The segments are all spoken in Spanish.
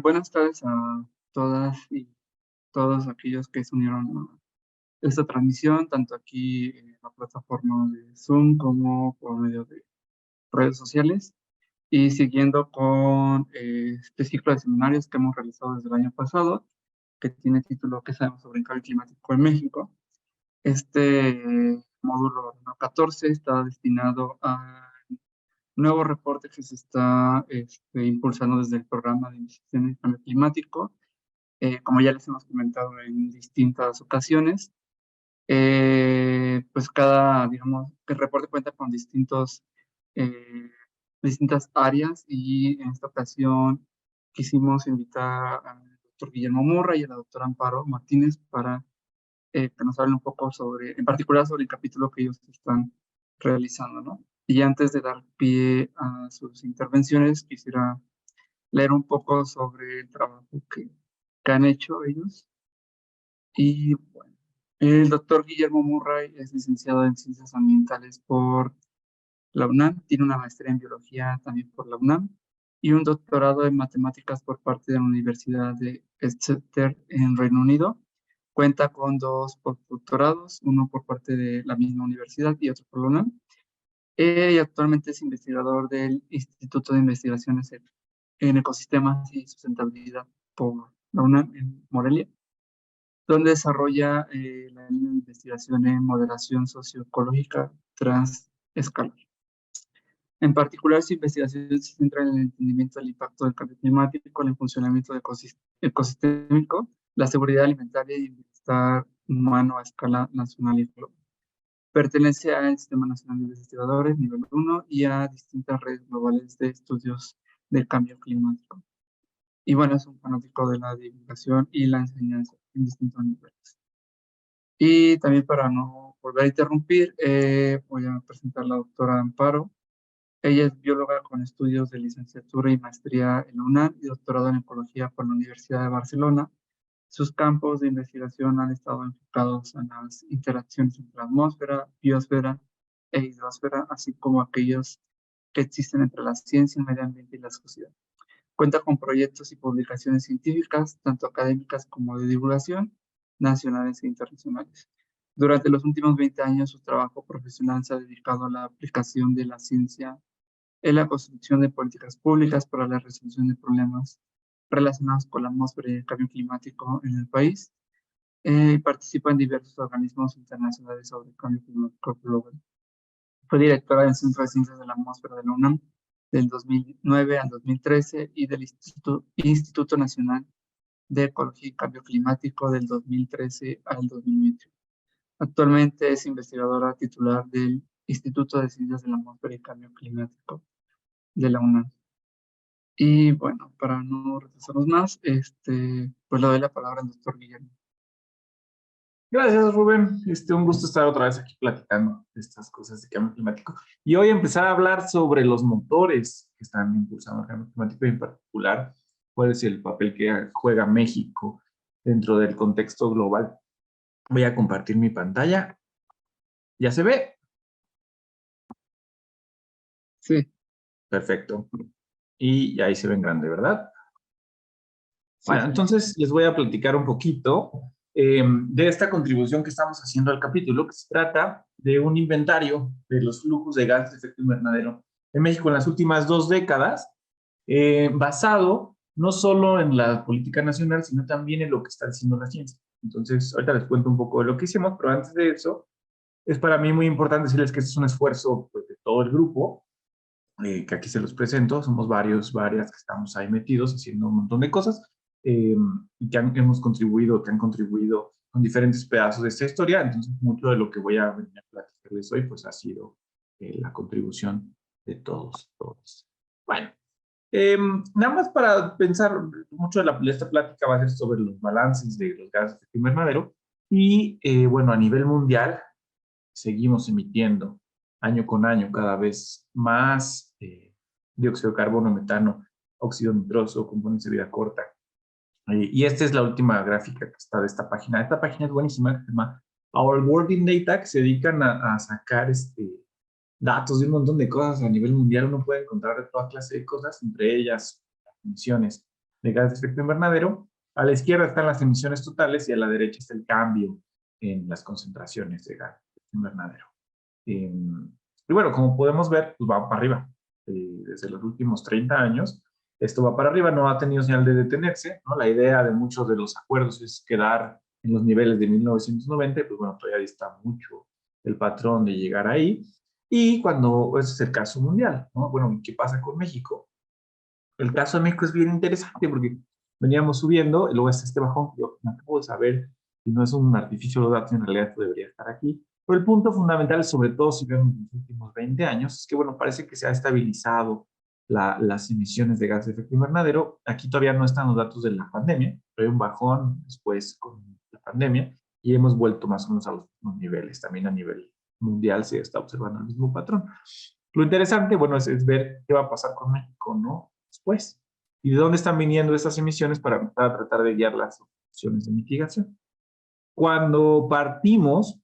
Buenas tardes a todas y todos aquellos que se unieron a esta transmisión, tanto aquí en la plataforma de Zoom como por medio de redes sociales, y siguiendo con este ciclo de seminarios que hemos realizado desde el año pasado, que tiene título ¿Qué sabemos sobre el cambio climático en México? Este módulo número 14 está destinado a nuevo reporte que se está impulsando desde el programa de investigación en cambio climático. Como ya les hemos comentado en distintas ocasiones, pues digamos, que el reporte cuenta con eh, distintas áreas, y en esta ocasión quisimos invitar al doctor Guillermo Murra y a la doctora Amparo Martínez para que nos hablen un poco en particular sobre el capítulo que ellos están realizando, ¿no? Y antes de dar pie a sus intervenciones, quisiera leer un poco sobre el trabajo que han hecho ellos. Y bueno, el doctor Guillermo Murray es licenciado en Ciencias Ambientales por la UNAM, tiene una maestría en Biología también por la UNAM y un doctorado en Matemáticas por parte de la Universidad de Exeter en Reino Unido. Cuenta con dos postdoctorados, uno por parte de la misma universidad y otro por la UNAM. Y actualmente es investigador del Instituto de Investigaciones en Ecosistemas y Sustentabilidad por la UNAM en Morelia, donde desarrolla la línea de investigación en moderación socioecológica transescalar. En particular, su investigación se centra en el entendimiento del impacto del cambio climático en el funcionamiento ecosistémico, la seguridad alimentaria y el bienestar humano a escala nacional y global. Pertenece al Sistema Nacional de Investigadores nivel 1 y a distintas redes globales de estudios del cambio climático. Y bueno, es un fanático de la divulgación y la enseñanza en distintos niveles. Y también, para no volver a interrumpir, voy a presentar a la doctora Amparo. Ella es bióloga con estudios de licenciatura y maestría en la UNAM y doctorado en ecología por la Universidad de Barcelona. Sus campos de investigación han estado enfocados en las interacciones entre la atmósfera, biosfera e hidrosfera, así como aquellos que existen entre la ciencia, el medio ambiente y la sociedad. Cuenta con proyectos y publicaciones científicas, tanto académicas como de divulgación, nacionales e internacionales. Durante los últimos 20 años, su trabajo profesional se ha dedicado a la aplicación de la ciencia en la construcción de políticas públicas para la resolución de problemas relacionados con la atmósfera y el cambio climático en el país, y participa en diversos organismos internacionales sobre el cambio climático global. Fue directora del Centro de Ciencias de la Atmósfera de la UNAM del 2009 al 2013 y del Instituto Nacional de Ecología y Cambio Climático del 2013 al 2021. Actualmente es investigadora titular del Instituto de Ciencias de la Atmósfera y Cambio Climático de la UNAM. Y bueno, para no retrasarnos más, pues le doy la palabra al doctor Guillermo. Gracias, Rubén. Un gusto estar otra vez aquí platicando de estas cosas de cambio climático. Y hoy empezar a hablar sobre los motores que están impulsando el cambio climático y en particular cuál es el papel que juega México dentro del contexto global. Voy a compartir mi pantalla. ¿Ya se ve? Sí. Perfecto. Y ahí se ve en grande, ¿verdad? Sí, Bueno, sí. entonces les voy a platicar un poquito de esta contribución que estamos haciendo al capítulo, que se trata de un inventario de los flujos de gases de efecto invernadero en México en las últimas 2 décadas, basado no solo en la política nacional, sino también en lo que está diciendo la ciencia. Entonces, ahorita les cuento un poco de lo que hicimos, pero antes de eso, es para mí muy importante decirles que este es un esfuerzo, pues, de todo el grupo, que aquí se los presento. Somos varias que estamos ahí metidos haciendo un montón de cosas, y que hemos contribuido, que han contribuido con diferentes pedazos de esta historia. Entonces, mucho de lo que voy a venir a platicarles hoy, pues ha sido la contribución de todos. Bueno, nada más para pensar, mucho de esta plática va a ser sobre los balances de los gases de efecto invernadero. Y bueno, a nivel mundial, seguimos emitiendo año con año cada vez más dióxido de carbono, metano, óxido nitroso, componentes de vida corta. Y esta es la última gráfica que está de esta página. Esta página es buenísima, que se llama Our World in Data, que se dedican a sacar datos de un montón de cosas a nivel mundial. Uno puede encontrar de toda clase de cosas, entre ellas emisiones de gases de efecto invernadero. A la izquierda están las emisiones totales y a la derecha está el cambio en las concentraciones de gases de efecto invernadero. Y bueno, como podemos ver, pues va para arriba. Desde los últimos 30 años, esto va para arriba, no ha tenido señal de detenerse, ¿no? La idea de muchos de los acuerdos es quedar en los niveles de 1990, pues bueno, todavía está mucho el patrón de llegar ahí. Y cuando ese es el caso mundial, ¿no? Bueno, ¿qué pasa con México? El caso de México es bien interesante porque veníamos subiendo, y luego está este bajón, yo no acabo de saber si no es un artificio de datos, en realidad esto debería estar aquí. Pero el punto fundamental, sobre todo si vemos los últimos 20 años, es que, bueno, parece que se ha estabilizado las emisiones de gases de efecto invernadero. Aquí todavía no están los datos de la pandemia, pero hay un bajón después con la pandemia y hemos vuelto más o menos a los mismos niveles. También a nivel mundial se está observando el mismo patrón. Lo interesante, bueno, es ver qué va a pasar con México, ¿no? Después. ¿Y de dónde están viniendo estas emisiones para tratar de guiar las opciones de mitigación? Cuando partimos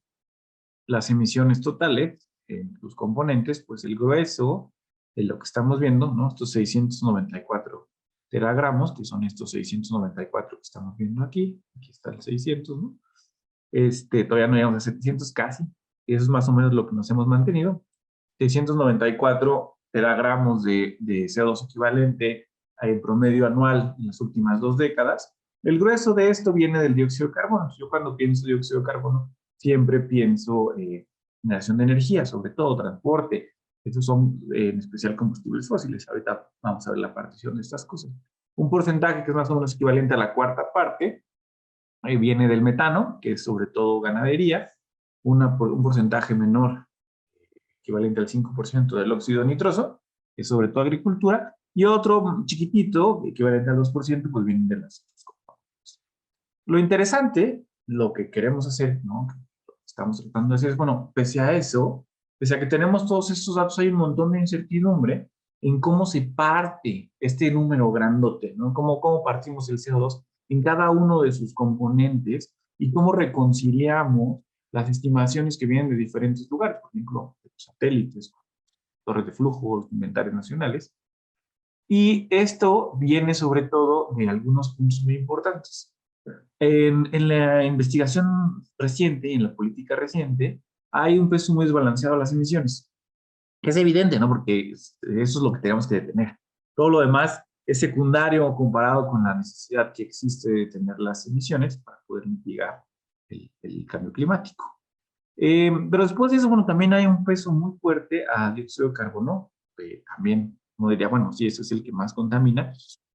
las emisiones totales en los componentes, pues el grueso de lo que estamos viendo, ¿no? Estos 694 teragramos, que son estos 694 que estamos viendo aquí. Aquí está el 600, ¿no? Todavía no llegamos a 700 casi. Y eso es más o menos lo que nos hemos mantenido. 694 teragramos de CO2 equivalente en promedio anual en las últimas 2 décadas. El grueso de esto viene del dióxido de carbono. Yo cuando pienso dióxido de carbono siempre pienso generación de energía, sobre todo transporte. Estos son en especial combustibles fósiles. Ahorita vamos a ver la partición de estas cosas. Un porcentaje que es más o menos equivalente a la cuarta parte viene del metano, que es sobre todo ganadería. Un porcentaje menor equivalente al 5% del óxido nitroso, que es sobre todo agricultura, y otro chiquitito, equivalente al 2%, pues viene de las componentes. Lo interesante, lo que queremos hacer, ¿no? Lo que estamos tratando de hacer es, bueno, pese a eso, pese a que tenemos todos estos datos, hay un montón de incertidumbre en cómo se parte este número grandote, ¿no? Cómo partimos el CO2 en cada uno de sus componentes y cómo reconciliamos las estimaciones que vienen de diferentes lugares, por ejemplo, de los satélites, torres de flujo, los inventarios nacionales. Y esto viene sobre todo de algunos puntos muy importantes. En la investigación reciente, en la política reciente, hay un peso muy desbalanceado a las emisiones. Es evidente, ¿no? Porque eso es lo que tenemos que detener. Todo lo demás es secundario comparado con la necesidad que existe de detener las emisiones para poder mitigar el cambio climático. Pero después de eso, bueno, también hay un peso muy fuerte a dióxido de carbono. También, uno diría, bueno, sí, ese es el que más contamina.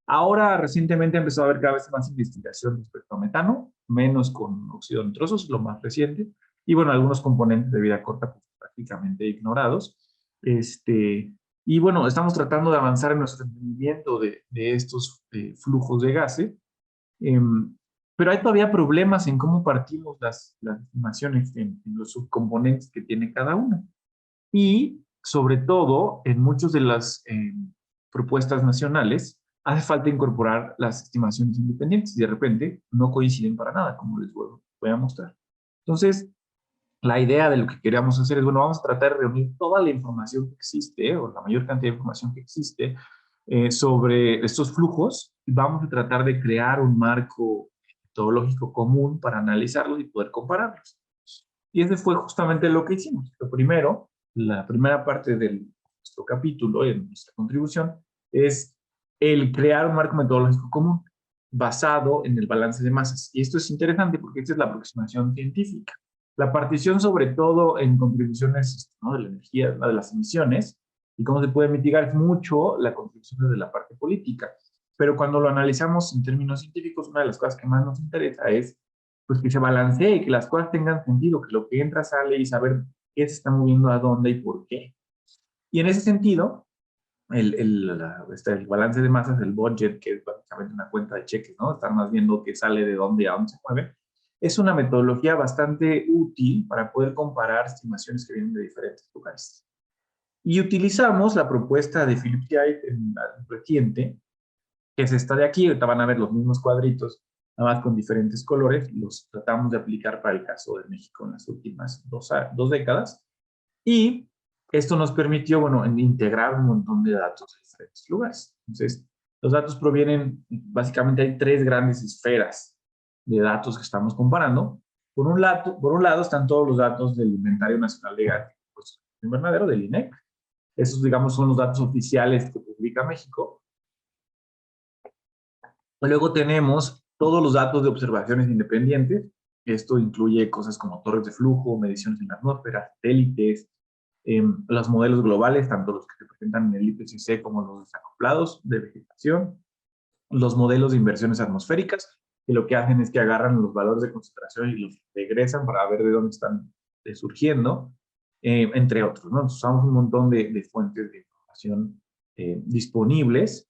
Ahora, recientemente ha empezado a haber cada vez más investigación respecto a metano, menos con óxido nitroso, es lo más reciente. Y bueno, algunos componentes de vida corta pues, prácticamente ignorados. Y bueno, estamos tratando de avanzar en nuestro entendimiento de estos flujos de gases. Pero hay todavía problemas en cómo partimos las estimaciones en los subcomponentes que tiene cada una. Y, sobre todo, en muchas de las propuestas nacionales, hace falta incorporar las estimaciones independientes y de repente no coinciden para nada, como les voy a mostrar. Entonces, la idea de lo que queríamos hacer es, bueno, vamos a tratar de reunir toda la información que existe, o la mayor cantidad de información que existe, sobre estos flujos, y vamos a tratar de crear un marco metodológico común para analizarlos y poder compararlos. Y ese fue justamente lo que hicimos. Lo primero, la primera parte de nuestro capítulo, en nuestra contribución, es el crear un marco metodológico común basado en el balance de masas. Y esto es interesante porque esta es la aproximación científica. La partición, sobre todo en contribuciones, ¿no?, de la energía, de las emisiones, y cómo se puede mitigar mucho la contribución de la parte política. Pero cuando lo analizamos en términos científicos, una de las cosas que más nos interesa es pues, que se balancee, que las cosas tengan sentido, que lo que entra sale y saber qué se está moviendo a dónde y por qué. Y en ese sentido, el balance de masas, el budget, que es básicamente una cuenta de cheques, ¿no? Estar más viendo qué sale de dónde a dónde se mueve, es una metodología bastante útil para poder comparar estimaciones que vienen de diferentes lugares. Y utilizamos la propuesta de Philip Yates en la reciente, que es esta de aquí. Ahorita van a ver los mismos cuadritos, nada más con diferentes colores, y los tratamos de aplicar para el caso de México en las últimas dos décadas. Y esto nos permitió, bueno, integrar un montón de datos de diferentes lugares. Entonces, Los datos provienen, básicamente hay tres grandes esferas de datos que estamos comparando. Por un lado están todos los datos del Inventario Nacional de Gas Invernadero, del INEC. Esos, digamos, son los datos oficiales que publica México. Luego tenemos todos los datos de observaciones independientes. Esto incluye cosas como torres de flujo, mediciones en la atmósfera, satélites, los modelos globales, tanto los que se presentan en el IPCC como los desacoplados de vegetación, los modelos de inversiones atmosféricas, que lo que hacen es que agarran los valores de concentración y los regresan para ver de dónde están surgiendo, entre otros, ¿no? Usamos un montón de fuentes de información disponibles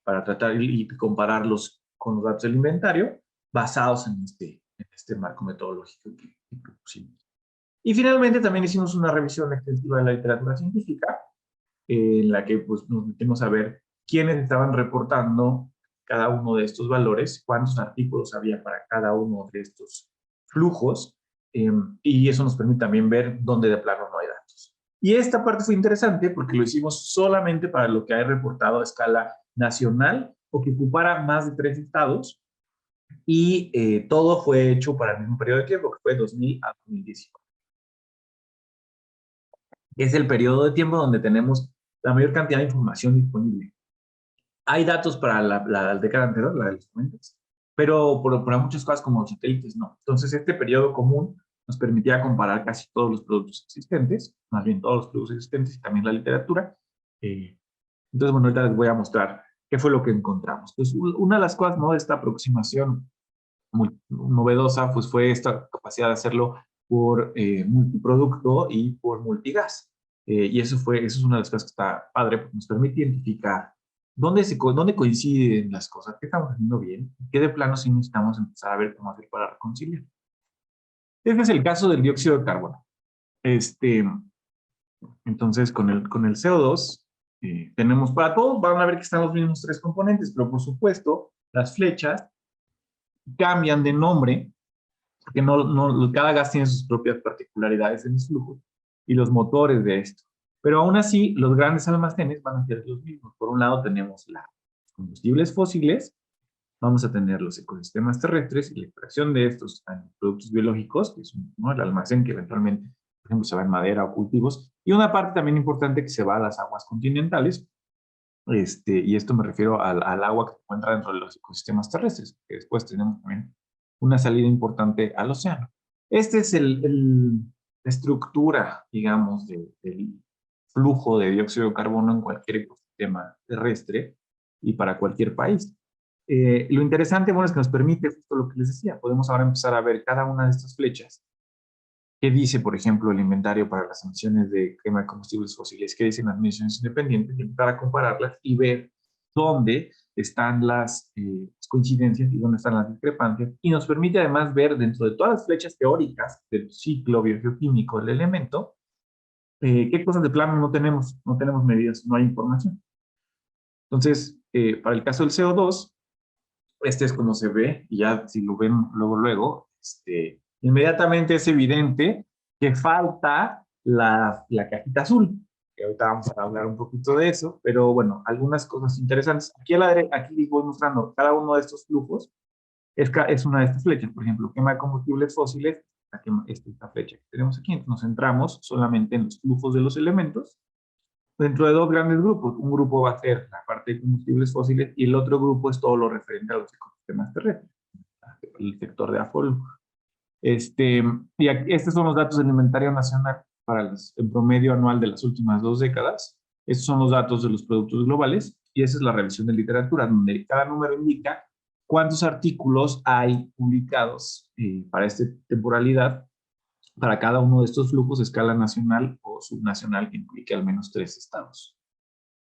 para tratar y compararlos con los datos del inventario basados en este marco metodológico que propusimos. Y finalmente también hicimos una revisión extensiva de la literatura científica, en la que pues, nos metimos a ver quiénes estaban reportando cada uno de estos valores, cuántos artículos había para cada uno de estos flujos, y eso nos permite también ver dónde de plano no hay datos. Y esta parte fue interesante porque lo hicimos solamente para lo que hay reportado a escala nacional o que ocupara más de 3 estados, y todo fue hecho para el mismo periodo de tiempo, que fue 2000 a 2019. Es el periodo de tiempo donde tenemos la mayor cantidad de información disponible. Hay datos para la década anterior, la de los 90, pero para muchas cosas como los satélites no. Entonces, este periodo común nos permitía comparar casi todos los productos existentes, más bien todos los productos existentes y también la literatura. Entonces, bueno, ahorita les voy a mostrar qué fue lo que encontramos. Entonces, una de las cosas, ¿no?, de esta aproximación muy novedosa, pues fue esta capacidad de hacerlo por multiproducto y por multigas. Y eso es una de las cosas que está padre, porque nos permite identificar dónde coinciden las cosas, qué estamos haciendo bien, qué de plano sí necesitamos empezar a ver cómo hacer para reconciliar. Este es el caso del dióxido de carbono. Entonces, con el CO2, tenemos para todos, van a ver que están los mismos 3 componentes, pero por supuesto, las flechas cambian de nombre, porque cada gas tiene sus propias particularidades en los flujos y los motores de esto. Pero aún así, los grandes almacenes van a ser los mismos. Por un lado tenemos los combustibles fósiles, vamos a tener los ecosistemas terrestres y la extracción de estos productos biológicos, que es el almacén que eventualmente, por ejemplo, se va en madera o cultivos, y una parte también importante que se va a las aguas continentales, y esto me refiero al agua que se encuentra dentro de los ecosistemas terrestres, que después tenemos también una salida importante al océano. Esta es la estructura, digamos, del flujo de dióxido de carbono en cualquier ecosistema terrestre y para cualquier país. Lo interesante, bueno, es que nos permite, justo lo que les decía, podemos ahora empezar a ver cada una de estas flechas. ¿Qué dice, por ejemplo, el inventario para las emisiones de quema de combustibles fósiles? ¿Qué dicen las emisiones independientes? Y empezar a compararlas y ver dónde están las coincidencias y dónde están las discrepancias. Y nos permite además ver dentro de todas las flechas teóricas del ciclo biogeoquímico del elemento, qué cosas de plano no tenemos medidas, no hay información. Entonces, para el caso del CO2, este es como se ve, y ya si lo ven luego, inmediatamente es evidente que falta la cajita azul, que ahorita vamos a hablar un poquito de eso, pero bueno, algunas cosas interesantes. Aquí a la derecha, aquí les voy mostrando cada uno de estos flujos, es una de estas flechas, por ejemplo, quema de combustibles fósiles, esta flecha que tenemos aquí, nos centramos solamente en los flujos de los elementos, dentro de 2 grandes grupos. Un grupo va a ser la parte de combustibles fósiles y el otro grupo es todo lo referente a los ecosistemas terrestres, el sector de AFOL. Y aquí, estos son los datos del inventario nacional para el promedio anual de las últimas 2 décadas. Estos son los datos de los productos globales y esa es la revisión de literatura, donde cada número indica cuántos artículos hay publicados para esta temporalidad para cada uno de estos flujos a escala nacional o subnacional que implique al menos 3 estados.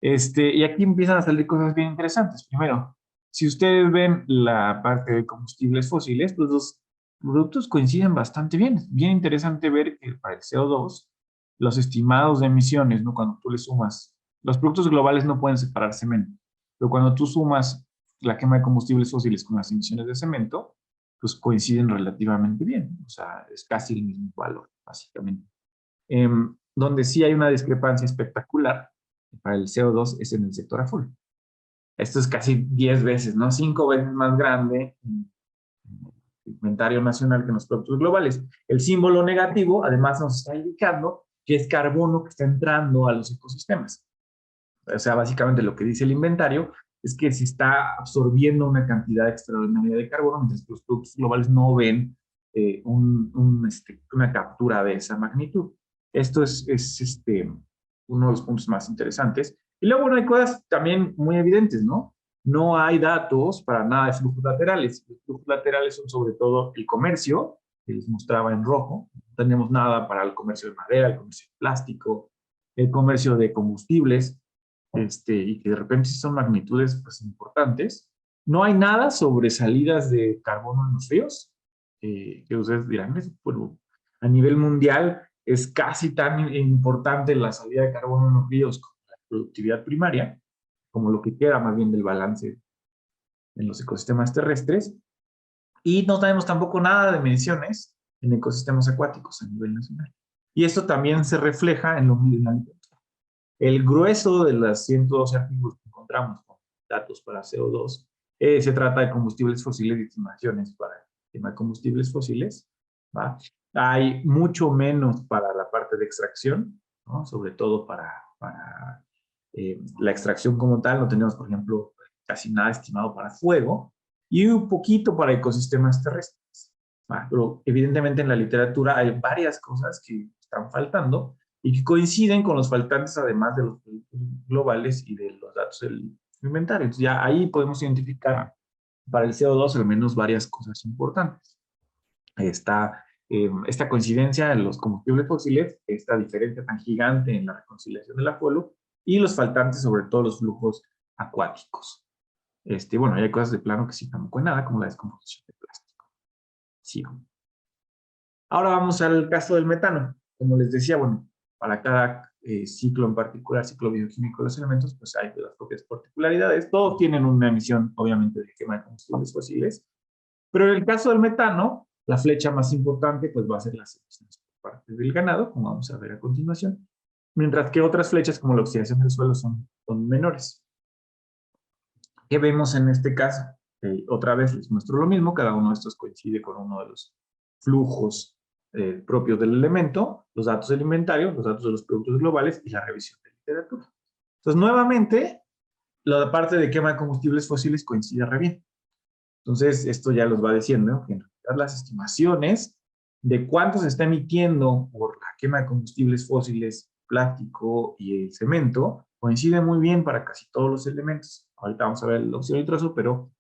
Y aquí empiezan a salir cosas bien interesantes. Primero, si ustedes ven la parte de combustibles fósiles, pues los productos coinciden bastante bien. Es bien interesante ver que para el CO2, los estimados de emisiones, ¿no?, cuando tú le sumas, los productos globales no pueden separar cemento, pero cuando tú sumas la quema de combustibles fósiles con las emisiones de cemento, pues coinciden relativamente bien. O sea, es casi el mismo valor, básicamente. Donde sí hay una discrepancia espectacular para el CO2 es en el sector AFOL. Esto es casi 10 veces, ¿no? 5 veces más grande en el inventario nacional que en los productos globales. El símbolo negativo, además, nos está indicando que es carbono que está entrando a los ecosistemas. O sea, básicamente lo que dice el inventario es que se está absorbiendo una cantidad extraordinaria de carbono, mientras que los productos globales no ven una captura de esa magnitud. Esto es uno de los puntos más interesantes. Y luego, bueno, hay cosas también muy evidentes, ¿no? No hay datos para nada de flujos laterales. Los flujos laterales son sobre todo el comercio, que les mostraba en rojo. No tenemos nada para el comercio de madera, el comercio de plástico, el comercio de combustibles, y que de repente sí son magnitudes pues, importantes. No hay nada sobre salidas de carbono en los ríos, que ustedes dirán, bueno, a nivel mundial es casi tan importante la salida de carbono en los ríos como la productividad primaria, como lo que queda más bien del balance en los ecosistemas terrestres. Y no tenemos tampoco nada de mediciones en ecosistemas acuáticos a nivel nacional. Y esto también se refleja en los literatura. El grueso de los 112 artículos que encontramos con datos para CO2 se trata de combustibles fósiles y estimaciones para el tema de combustibles fósiles, ¿va? Hay mucho menos para la parte de extracción, ¿no? Sobre todo para la extracción como tal. No tenemos, por ejemplo, casi nada estimado para fuego y un poquito para ecosistemas terrestres, ¿va? Pero evidentemente en la literatura hay varias cosas que están faltando y que coinciden con los faltantes además de los productos globales y de los datos del inventario. Entonces ya ahí podemos identificar para el CO2 al menos varias cosas importantes. Esta coincidencia en los combustibles fósiles, esta diferencia tan gigante en la reconciliación del acuerdo y los faltantes sobre todo los flujos acuáticos. Bueno, hay cosas de plano que sí tampoco hay nada, como la descomposición de plástico. Sigo. Ahora vamos al caso del metano. Como les decía, bueno, para cada ciclo en particular, ciclo bioquímico de los elementos, pues hay las propias particularidades. Todos tienen una emisión, obviamente, de quema de combustibles fósiles. Pero en el caso del metano, la flecha más importante, pues va a ser las emisiones por parte del ganado, como vamos a ver a continuación. Mientras que otras flechas, como la oxidación del suelo, son menores. ¿Qué vemos en este caso? Otra vez les muestro lo mismo, cada uno de estos coincide con uno de los flujos propios del elemento, los datos del inventario, los datos de los productos globales y la revisión de literatura. Entonces, nuevamente, la parte de quema de combustibles fósiles coincide re bien. Entonces, esto ya los va diciendo, ¿no? Que en realidad las estimaciones de cuánto se está emitiendo por la quema de combustibles fósiles, plástico y el cemento, coincide muy bien para casi todos los elementos. Ahorita vamos a ver la opción y trozo, pero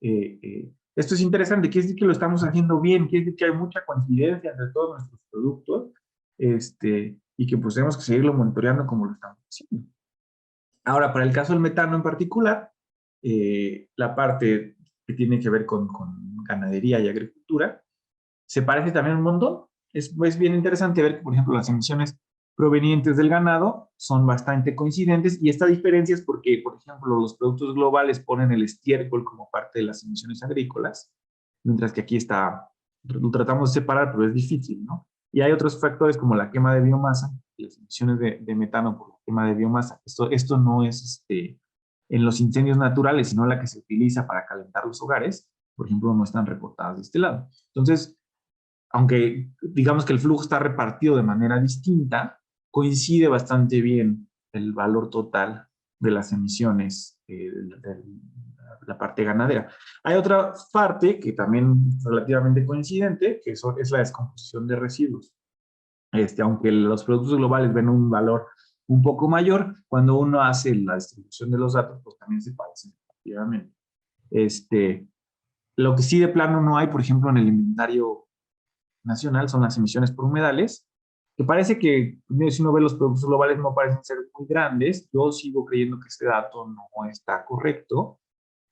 esto es interesante, quiere decir que lo estamos haciendo bien, quiere decir que hay mucha coincidencia entre todos nuestros productos, y que pues tenemos que seguirlo monitoreando como lo estamos haciendo. Ahora, para el caso del metano en particular, la parte que tiene que ver con ganadería y agricultura, se parece también un montón. Es bien interesante ver que, por ejemplo, las emisiones provenientes del ganado son bastante coincidentes, y esta diferencia es porque, por ejemplo, los productos globales ponen el estiércol como parte de las emisiones agrícolas, mientras que aquí lo tratamos de separar, pero es difícil, ¿no? Y hay otros factores como la quema de biomasa, las emisiones de metano por la quema de biomasa. Esto no es en los incendios naturales, sino la que se utiliza para calentar los hogares, por ejemplo, no están reportadas de este lado. Entonces, aunque digamos que el flujo está repartido de manera distinta, coincide bastante bien el valor total de las emisiones de la parte ganadera. Hay otra parte que también es relativamente coincidente, que es la descomposición de residuos. Aunque los productos globales ven un valor un poco mayor, cuando uno hace la distribución de los datos, pues también se parecen relativamente. Lo que sí de plano no hay, por ejemplo, en el inventario nacional son las emisiones por humedales, que parece que, si uno ve los productos globales, no parecen ser muy grandes. Yo sigo creyendo que este dato no está correcto,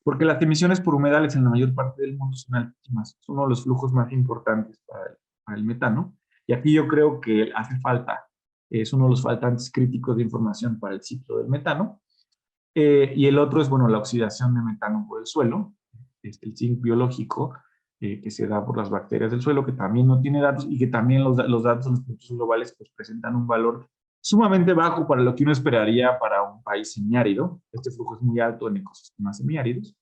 porque las emisiones por humedales en la mayor parte del mundo son altísimas. Es uno de los flujos más importantes para el metano. Y aquí yo creo que hace falta, es uno de los faltantes críticos de información para el ciclo del metano. Y el otro es, bueno, la oxidación de metano por el suelo, el zinc biológico, que se da por las bacterias del suelo, que también no tiene datos, y que también los datos de los productos globales pues, presentan un valor sumamente bajo para lo que uno esperaría para un país semiárido. Este flujo es muy alto en ecosistemas semiáridos.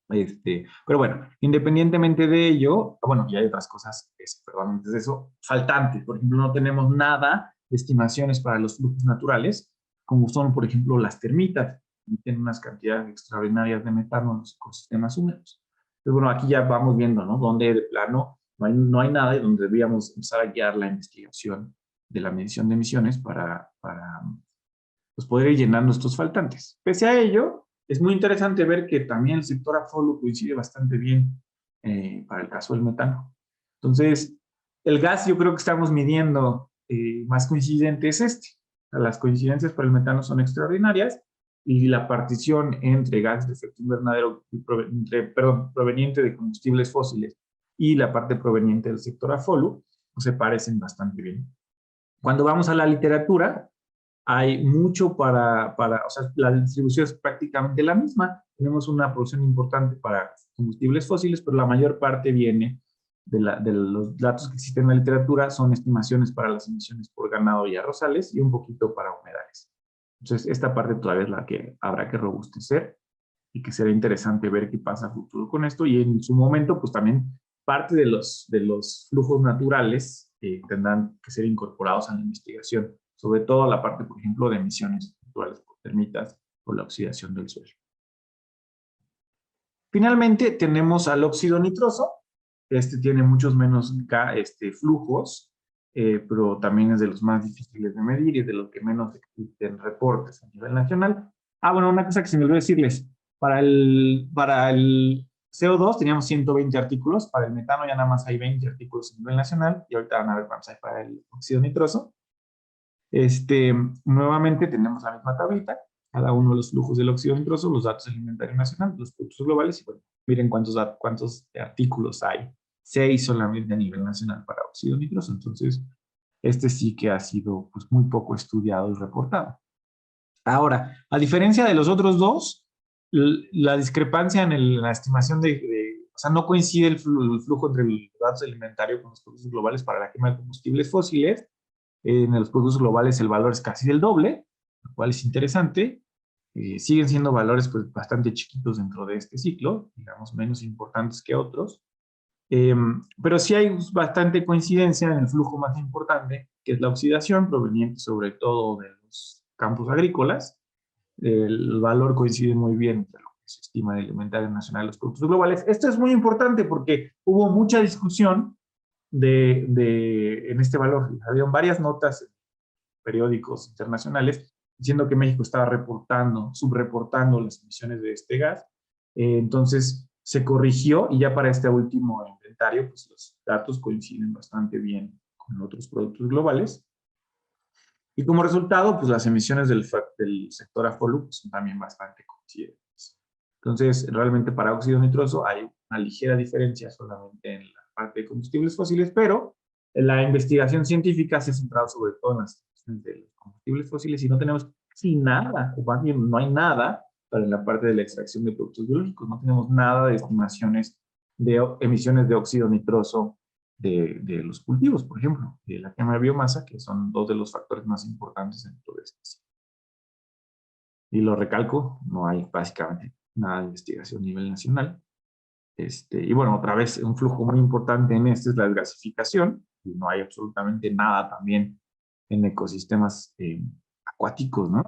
Pero bueno, independientemente de ello, bueno, y hay otras cosas, perdón, antes de eso, faltantes. Por ejemplo, no tenemos nada de estimaciones para los flujos naturales, como son, por ejemplo, las termitas, que tienen unas cantidades extraordinarias de metano en los ecosistemas húmedos. Entonces, bueno, aquí ya vamos viendo, ¿no? Donde de plano no hay nada y donde deberíamos empezar a guiar la investigación de la medición de emisiones para pues, poder ir llenando estos faltantes. Pese a ello, es muy interesante ver que también el sector AFOLU coincide bastante bien para el caso del metano. Entonces, el gas yo creo que estamos midiendo más coincidente es este. O sea, las coincidencias para el metano son extraordinarias y la partición entre gas de efecto invernadero proveniente de combustibles fósiles y la parte proveniente del sector AFOLU pues, se parecen bastante bien. Cuando vamos a la literatura, hay mucho o sea, la distribución es prácticamente la misma. Tenemos una producción importante para combustibles fósiles, pero la mayor parte viene de los datos que existen en la literatura, son estimaciones para las emisiones por ganado y arrozales y un poquito para humedales. Entonces, esta parte todavía es la que habrá que robustecer y que será interesante ver qué pasa a futuro con esto. Y en su momento, pues también parte de los flujos naturales tendrán que ser incorporados a la investigación, sobre todo la parte, por ejemplo, de emisiones naturales por termitas o la oxidación del suelo. Finalmente, tenemos al óxido nitroso. Este tiene muchos menos flujos, pero también es de los más difíciles de medir y de los que menos existen reportes a nivel nacional. Ah, bueno, una cosa que se me olvidó decirles. Para el CO2 teníamos 120 artículos, para el metano ya nada más hay 20 artículos a nivel nacional, y ahorita van a ver cuántos hay para el óxido nitroso. Nuevamente tenemos la misma tablita, cada uno de los flujos del óxido nitroso, los datos del inventario nacional, los productos globales, y bueno, miren cuántos artículos hay. 6 solamente a nivel nacional para óxido nitroso, entonces este sí que ha sido pues, muy poco estudiado y reportado. Ahora, a diferencia de los otros dos, la discrepancia en la estimación o sea, no coincide el flujo entre los datos del inventario con los productos globales para la quema de combustibles fósiles. En los productos globales el valor es casi del doble, lo cual es interesante. Siguen siendo valores pues, bastante chiquitos dentro de este ciclo, digamos, menos importantes que otros. Pero sí hay bastante coincidencia en el flujo más importante, que es la oxidación, proveniente sobre todo de los campos agrícolas. El valor coincide muy bien entre lo que se estima del inventario nacional de los productos globales. Esto es muy importante porque hubo mucha discusión en este valor. Había varias notas en periódicos internacionales diciendo que México estaba subreportando las emisiones de este gas. Entonces se corrigió y ya para este último inventario, pues los datos coinciden bastante bien con otros productos globales. Y como resultado, pues las emisiones del sector AFOLU pues, son también bastante coincidentes. Entonces, realmente para óxido nitroso hay una ligera diferencia solamente en la parte de combustibles fósiles, pero la investigación científica se ha centrado sobre todo en las emisiones de los combustibles fósiles y no tenemos casi nada, o más bien no hay nada para la parte de la extracción de productos biológicos. No tenemos nada de estimaciones de emisiones de óxido nitroso de los cultivos, por ejemplo, de la quema de biomasa, que son dos de los factores más importantes dentro de este. Y lo recalco, no hay básicamente nada de investigación a nivel nacional. Y bueno, otra vez, un flujo muy importante en este es la gasificación, y no hay absolutamente nada también en ecosistemas acuáticos, ¿no?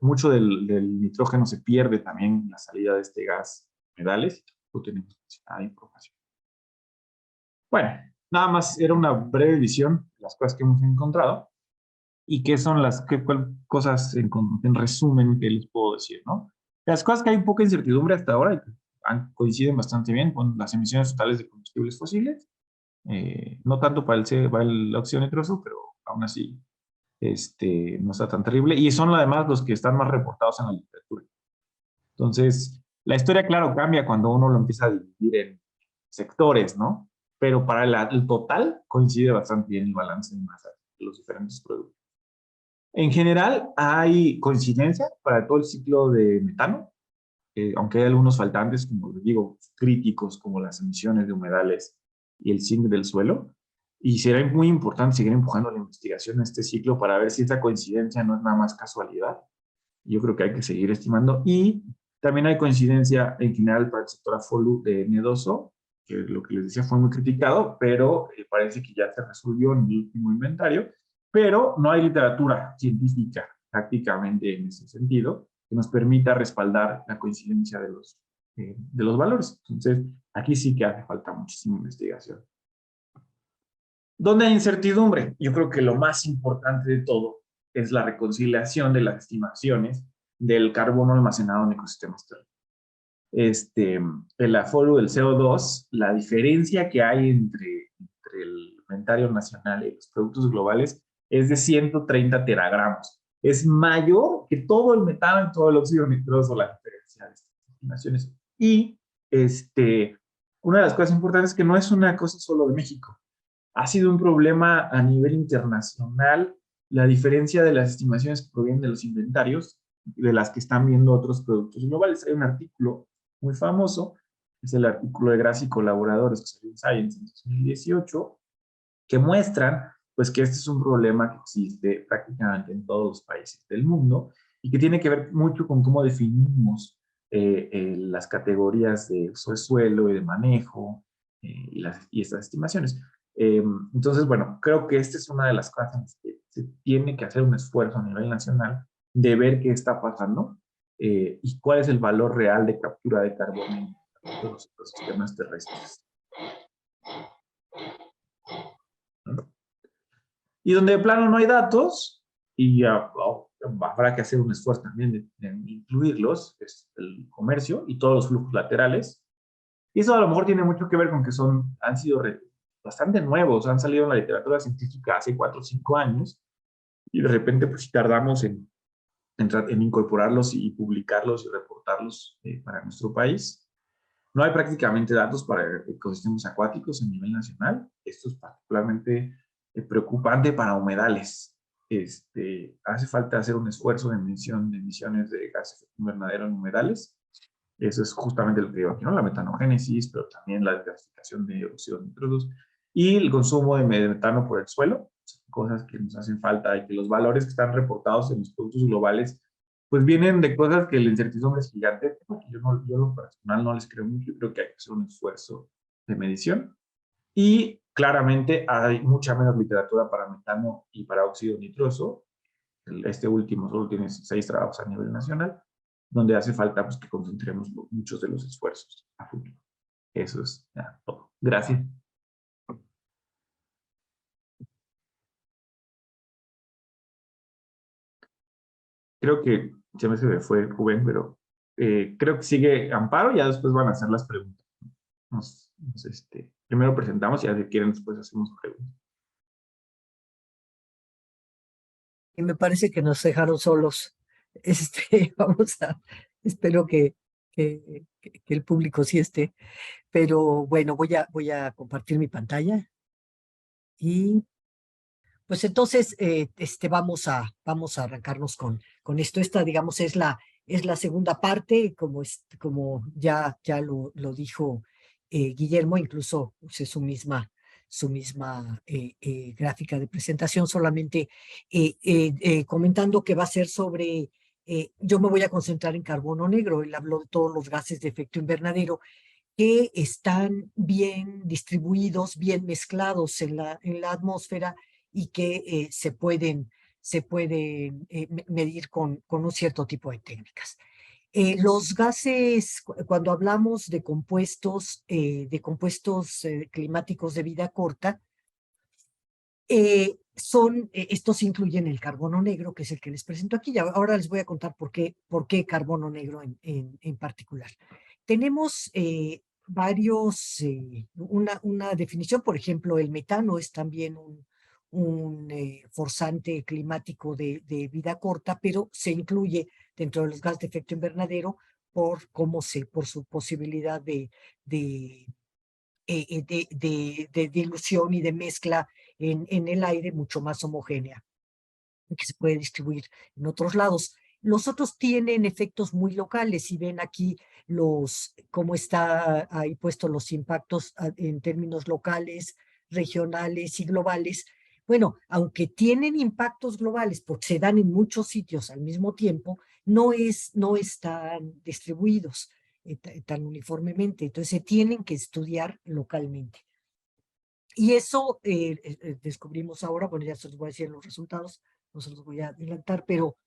Mucho del nitrógeno se pierde también en la salida de este gas humedales, y tampoco tenemos nada de información. Bueno, nada más era una breve visión de las cosas que hemos encontrado y qué son cosas en resumen que les puedo decir, ¿no? Las cosas que hay poca incertidumbre hasta ahora y que coinciden bastante bien con las emisiones totales de combustibles fósiles, no tanto para el óxido nitroso, pero aún así no está tan terrible y son además los que están más reportados en la literatura. Entonces, la historia, claro, cambia cuando uno lo empieza a dividir en sectores, ¿no? Pero para el total coincide bastante bien el balance de masa de los diferentes productos. En general, hay coincidencia para todo el ciclo de metano, aunque hay algunos faltantes, como les digo, críticos, como las emisiones de humedales y el zinc del suelo. Y será muy importante seguir empujando la investigación en este ciclo para ver si esta coincidencia no es nada más casualidad yo creo que hay que seguir estimando. Y también hay coincidencia en general para el sector AFOLU de Nedoso, que lo que les decía fue muy criticado, pero parece que ya se resolvió en el último inventario, pero no hay literatura científica prácticamente en ese sentido que nos permita respaldar la coincidencia de los valores. Entonces, aquí sí que hace falta muchísima investigación. ¿Dónde hay incertidumbre? Yo creo que lo más importante de todo es la reconciliación de las estimaciones del carbono almacenado en ecosistemas terrestres. El aforo del CO2, la diferencia que hay entre el inventario nacional y los productos globales es de 130 teragramos. Es mayor que todo el metano y todo el óxido nitroso, la diferencia de estas estimaciones. Y una de las cosas importantes es que no es una cosa solo de México. Ha sido un problema a nivel internacional la diferencia de las estimaciones que provienen de los inventarios de las que están viendo otros productos globales. Hay un artículo muy famoso, es el artículo de Grassi y colaboradores que salió en Science en 2018, que muestran pues, que este es un problema que existe prácticamente en todos los países del mundo y que tiene que ver mucho con cómo definimos las categorías de uso de suelo y de manejo y estas estimaciones. Entonces, bueno, creo que esta es una de las cosas en las que se tiene que hacer un esfuerzo a nivel nacional de ver qué está pasando y cuál es el valor real de captura de carbono en los ecosistemas terrestres. ¿No? Y donde de plano no hay datos, y habrá que hacer un esfuerzo también de incluirlos, es el comercio y todos los flujos laterales. Y eso a lo mejor tiene mucho que ver con que han sido bastante nuevos, han salido en la literatura científica hace 4 o 5 años, y de repente pues si tardamos en incorporarlos y publicarlos y reportarlos para nuestro país. No hay prácticamente datos para ecosistemas acuáticos a nivel nacional. Esto es particularmente preocupante para humedales. Hace falta hacer un esfuerzo de medición de emisiones de gases de efecto invernadero en humedales. Eso es justamente lo que digo aquí, ¿no? La metanogénesis, pero también la desgasificación de óxidos nitrosos y el consumo de metano por el suelo, cosas que nos hacen falta y que los valores que están reportados en los productos globales pues vienen de cosas que la incertidumbre es gigante, porque yo lo personal no les creo mucho, creo que hay que hacer un esfuerzo de medición. Y claramente hay mucha menos literatura para metano y para óxido nitroso. Este último solo tiene 6 trabajos a nivel nacional, donde hace falta pues, que concentremos muchos de los esfuerzos a futuro. Eso es todo. Gracias. Creo que ya me se me fue Rubén, pero creo que sigue Amparo, ya después van a hacer las preguntas. Primero presentamos y ya si quieren después hacemos preguntas. Y me parece que nos dejaron solos. Espero que el público sí esté. Pero bueno, voy a compartir mi pantalla. Y pues entonces vamos a arrancarnos con esto. Esta, digamos, es la segunda parte, como ya lo dijo Guillermo, incluso usé su misma gráfica de presentación, solamente comentando que va a ser sobre, yo me voy a concentrar en carbono negro. Él habló de todos los gases de efecto invernadero que están bien distribuidos, bien mezclados en la atmósfera y que se pueden medir con un cierto tipo de técnicas. Los gases, cuando hablamos de compuestos climáticos de vida corta, estos incluyen el carbono negro, que es el que les presento aquí. Y ahora les voy a contar por qué carbono negro en particular. Tenemos una definición. Por ejemplo, el metano es también un forzante climático de vida corta, pero se incluye dentro de los gases de efecto invernadero por su posibilidad de dilución y de mezcla en el aire mucho más homogénea, que se puede distribuir en otros lados. Los otros tienen efectos muy locales, y ven aquí cómo está ahí puesto los impactos en términos locales, regionales y globales. Bueno, aunque tienen impactos globales porque se dan en muchos sitios al mismo tiempo, no están distribuidos tan uniformemente, entonces se tienen que estudiar localmente. Y eso descubrimos ahora, bueno, ya se los voy a decir los resultados, no se los voy a adelantar, pero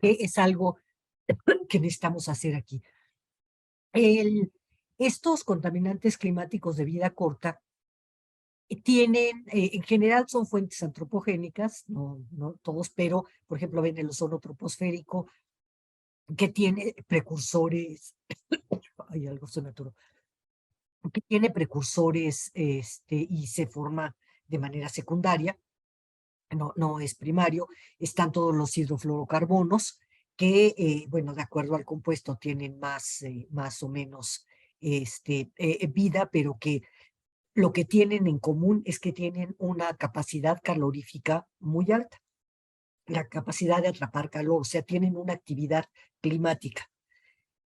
que es algo que necesitamos hacer aquí. Estos contaminantes climáticos de vida corta tienen, en general son fuentes antropogénicas, no todos, pero por ejemplo ven el ozono troposférico que tiene precursores, hay algo se me atoró, que tiene precursores y se forma de manera secundaria, no es primario. Están todos los hidrofluorocarbonos que, bueno, de acuerdo al compuesto tienen más o menos vida, pero que lo que tienen en común es que tienen una capacidad calorífica muy alta, la capacidad de atrapar calor, o sea, tienen una actividad climática.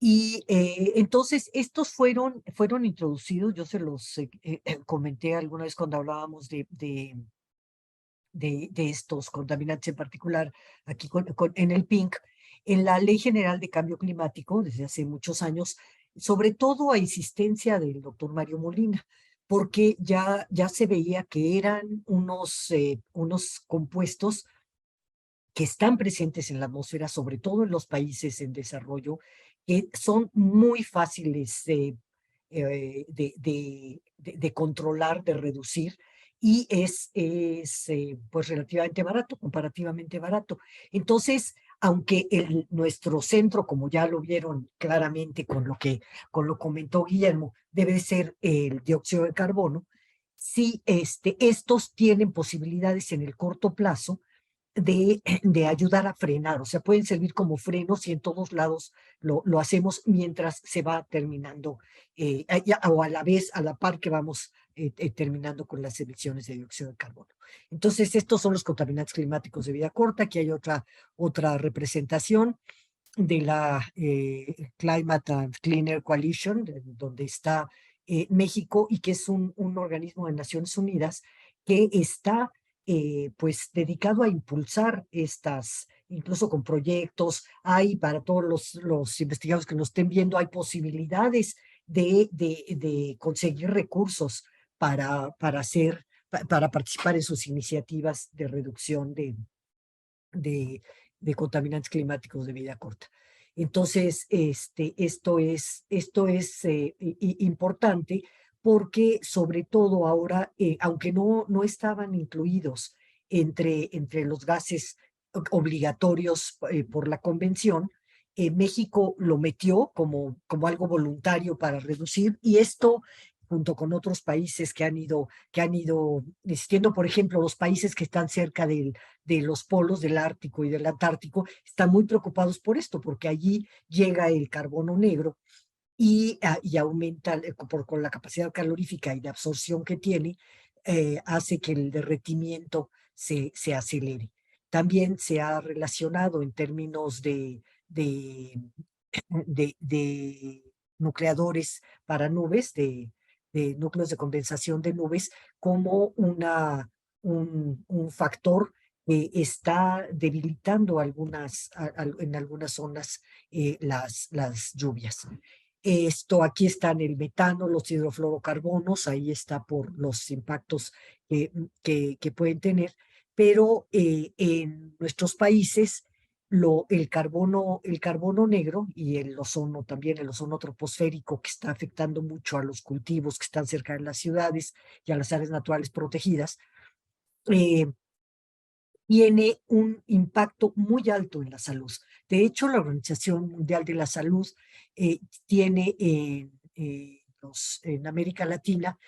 Y entonces estos fueron introducidos, yo se los comenté alguna vez cuando hablábamos de estos contaminantes en particular, aquí en el PINC, en la Ley General de Cambio Climático desde hace muchos años, sobre todo a insistencia del doctor Mario Molina, porque ya se veía que eran unos compuestos que están presentes en la atmósfera, sobre todo en los países en desarrollo, que son muy fáciles de controlar, de reducir, y es pues relativamente barato, comparativamente barato. Entonces, aunque nuestro centro, como ya lo vieron claramente con lo comentó Guillermo, debe ser el dióxido de carbono, sí, estos tienen posibilidades en el corto plazo de ayudar a frenar, o sea, pueden servir como frenos y en todos lados lo hacemos mientras se va terminando, o a la vez, a la par que vamos terminando con las emisiones de dióxido de carbono. Entonces, estos son los contaminantes climáticos de vida corta. Aquí hay otra representación de la Climate and Cleaner Coalition, donde está México, y que es un organismo de Naciones Unidas que está pues dedicado a impulsar estas, incluso con proyectos. Hay para todos los investigadores que nos estén viendo, hay posibilidades de conseguir recursos para participar en sus iniciativas de reducción de, de contaminantes climáticos de vida corta. Entonces, esto es importante porque sobre todo ahora, aunque no estaban incluidos entre los gases obligatorios por la convención, México lo metió como algo voluntario para reducir, y esto junto con otros países que han ido existiendo, por ejemplo, los países que están cerca de los polos del Ártico y del Antártico, están muy preocupados por esto, porque allí llega el carbono negro y aumenta con la capacidad calorífica y de absorción que tiene, hace que el derretimiento se acelere. También se ha relacionado en términos de nucleadores para nubes, de núcleos de condensación de nubes, como un factor que está debilitando en algunas zonas las lluvias. Esto aquí están el metano, los hidrofluorocarbonos, ahí está por los impactos que pueden tener, pero en nuestros países el carbono negro y el ozono también, el ozono troposférico, que está afectando mucho a los cultivos que están cerca de las ciudades y a las áreas naturales protegidas, eh, tiene un impacto muy alto en la salud. De hecho, la Organización Mundial de la Salud tiene en América Latina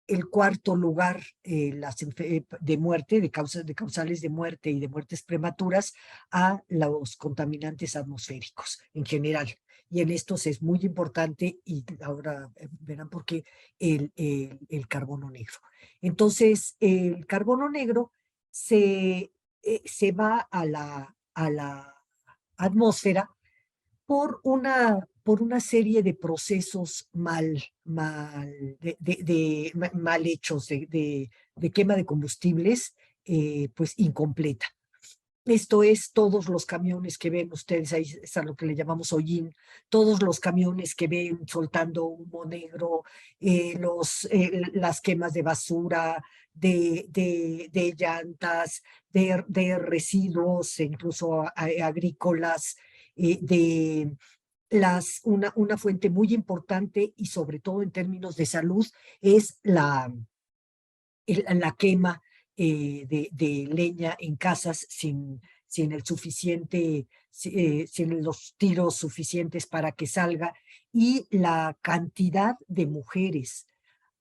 el cuarto lugar de muerte, de causales de muerte y de muertes prematuras a los contaminantes atmosféricos en general. Y en estos es muy importante, y ahora verán por qué, el carbono negro. Entonces, el carbono negro se va a la atmósfera por una serie de procesos mal hechos, de quema de combustibles, pues incompleta. Esto es todos los camiones que ven ustedes, ahí es a lo que le llamamos hollín, todos los camiones que ven soltando humo negro, las quemas de basura, de llantas, de residuos, incluso agrícolas, de una fuente muy importante y sobre todo en términos de salud es la quema de leña en casas sin el suficiente, sin los tiros suficientes para que salga, y la cantidad de mujeres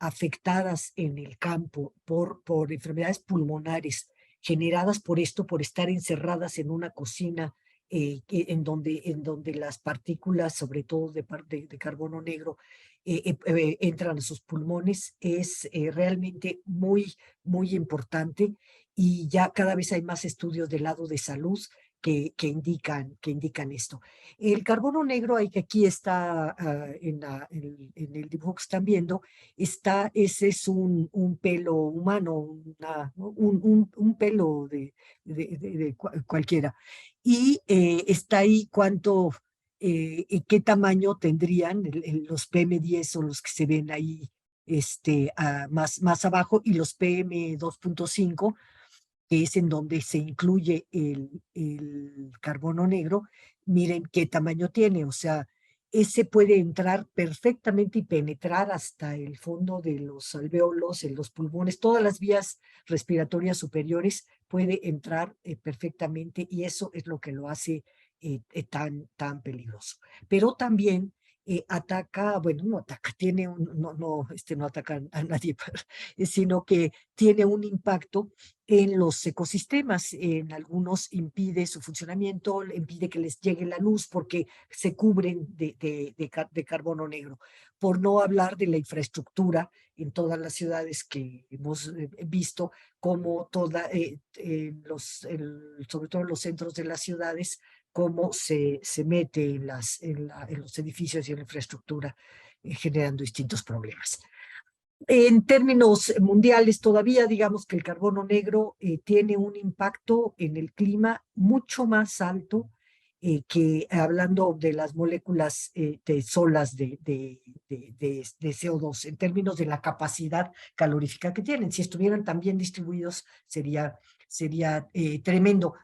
afectadas en el campo por enfermedades pulmonares generadas por esto, por estar encerradas en una cocina en donde las partículas, sobre todo de carbono negro, entran a sus pulmones, es realmente muy importante, y ya cada vez hay más estudios del lado de salud que indican esto. El carbono negro, que aquí está en el dibujo que están viendo, ese es un pelo humano, un pelo de cualquiera. Y está ahí qué tamaño tendrían los PM10 o los que se ven ahí más abajo, y los PM2.5, que es en donde se incluye el carbono negro. Miren qué tamaño tiene, o sea, ese puede entrar perfectamente y penetrar hasta el fondo de los alvéolos, en los pulmones, todas las vías respiratorias superiores, puede entrar perfectamente, y eso es lo que lo hace tan peligroso. Pero también ataca, bueno, no ataca, no ataca a nadie, sino que tiene un impacto en los ecosistemas. En algunos impide su funcionamiento, impide que les llegue la luz porque se cubren de carbono negro. Por no hablar de la infraestructura en todas las ciudades que hemos visto, como sobre todo en los centros de las ciudades, cómo se mete en los edificios y en la infraestructura, generando distintos problemas. En términos mundiales todavía, digamos que el carbono negro tiene un impacto en el clima mucho más alto que, hablando de las moléculas solas de CO2, en términos de la capacidad calorífica que tienen. Si estuvieran tan bien distribuidos, sería tremendo.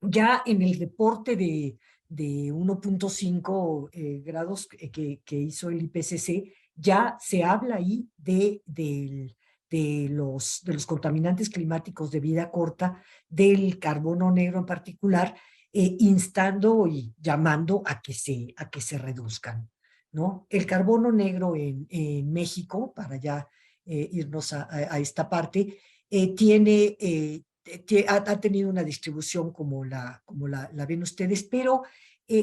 Ya en el reporte de 1.5 grados que hizo el IPCC, ya se habla ahí de los contaminantes climáticos de vida corta, del carbono negro en particular, instando y llamando a que se reduzcan, ¿no? El carbono negro en México, para ya irnos a esta parte, ha tenido una distribución como la ven ustedes, pero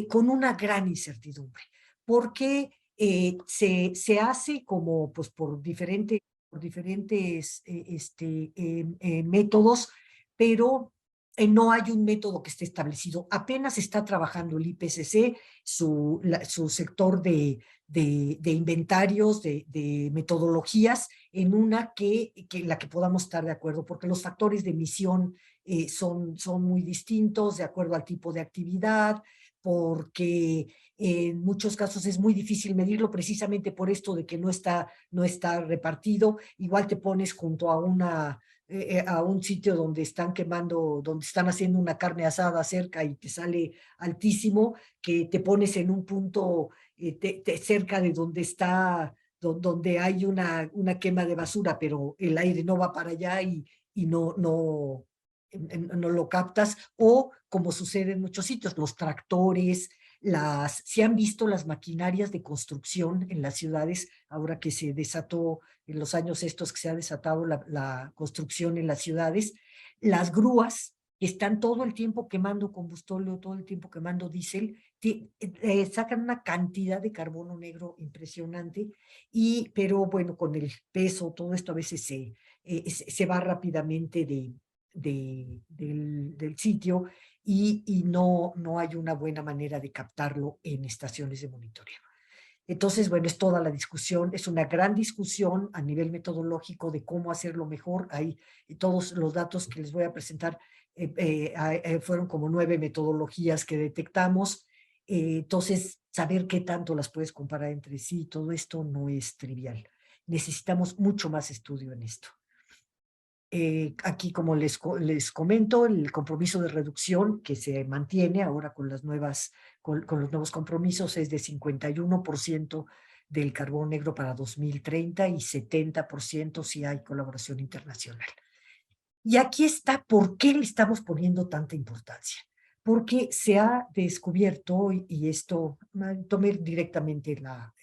con una gran incertidumbre, porque se hace como pues por diferentes métodos, pero no hay un método que esté establecido. Apenas está trabajando el IPCC, su sector de inventarios, de metodologías, en la que podamos estar de acuerdo, porque los factores de emisión son muy distintos de acuerdo al tipo de actividad, porque en muchos casos es muy difícil medirlo precisamente por esto de que no está repartido. Igual te pones junto a un sitio donde están quemando, donde están haciendo una carne asada cerca y te sale altísimo, que te pones en un punto cerca de donde hay una quema de basura, pero el aire no va para allá y no lo captas, o como sucede en muchos sitios, los tractores, se han visto las maquinarias de construcción en las ciudades, ahora que se desató en los años estos que se ha desatado la construcción en las ciudades, las grúas que están todo el tiempo quemando combustóleo, todo el tiempo quemando diésel, sacan una cantidad de carbono negro impresionante, pero bueno, con el peso, todo esto a veces se va rápidamente del sitio, y no hay una buena manera de captarlo en estaciones de monitoreo. Entonces, bueno, es toda la discusión, es una gran discusión a nivel metodológico de cómo hacerlo mejor. Ahí todos los datos que les voy a presentar fueron como 9 metodologías que detectamos. Entonces, saber qué tanto las puedes comparar entre sí, todo esto no es trivial. Necesitamos mucho más estudio en esto. Aquí, como les comento, el compromiso de reducción que se mantiene ahora con las nuevas, con los nuevos compromisos es de 51% del carbón negro para 2030 y 70% si hay colaboración internacional. Y aquí está por qué le estamos poniendo tanta importancia. Porque se ha descubierto, y esto tomé directamente de la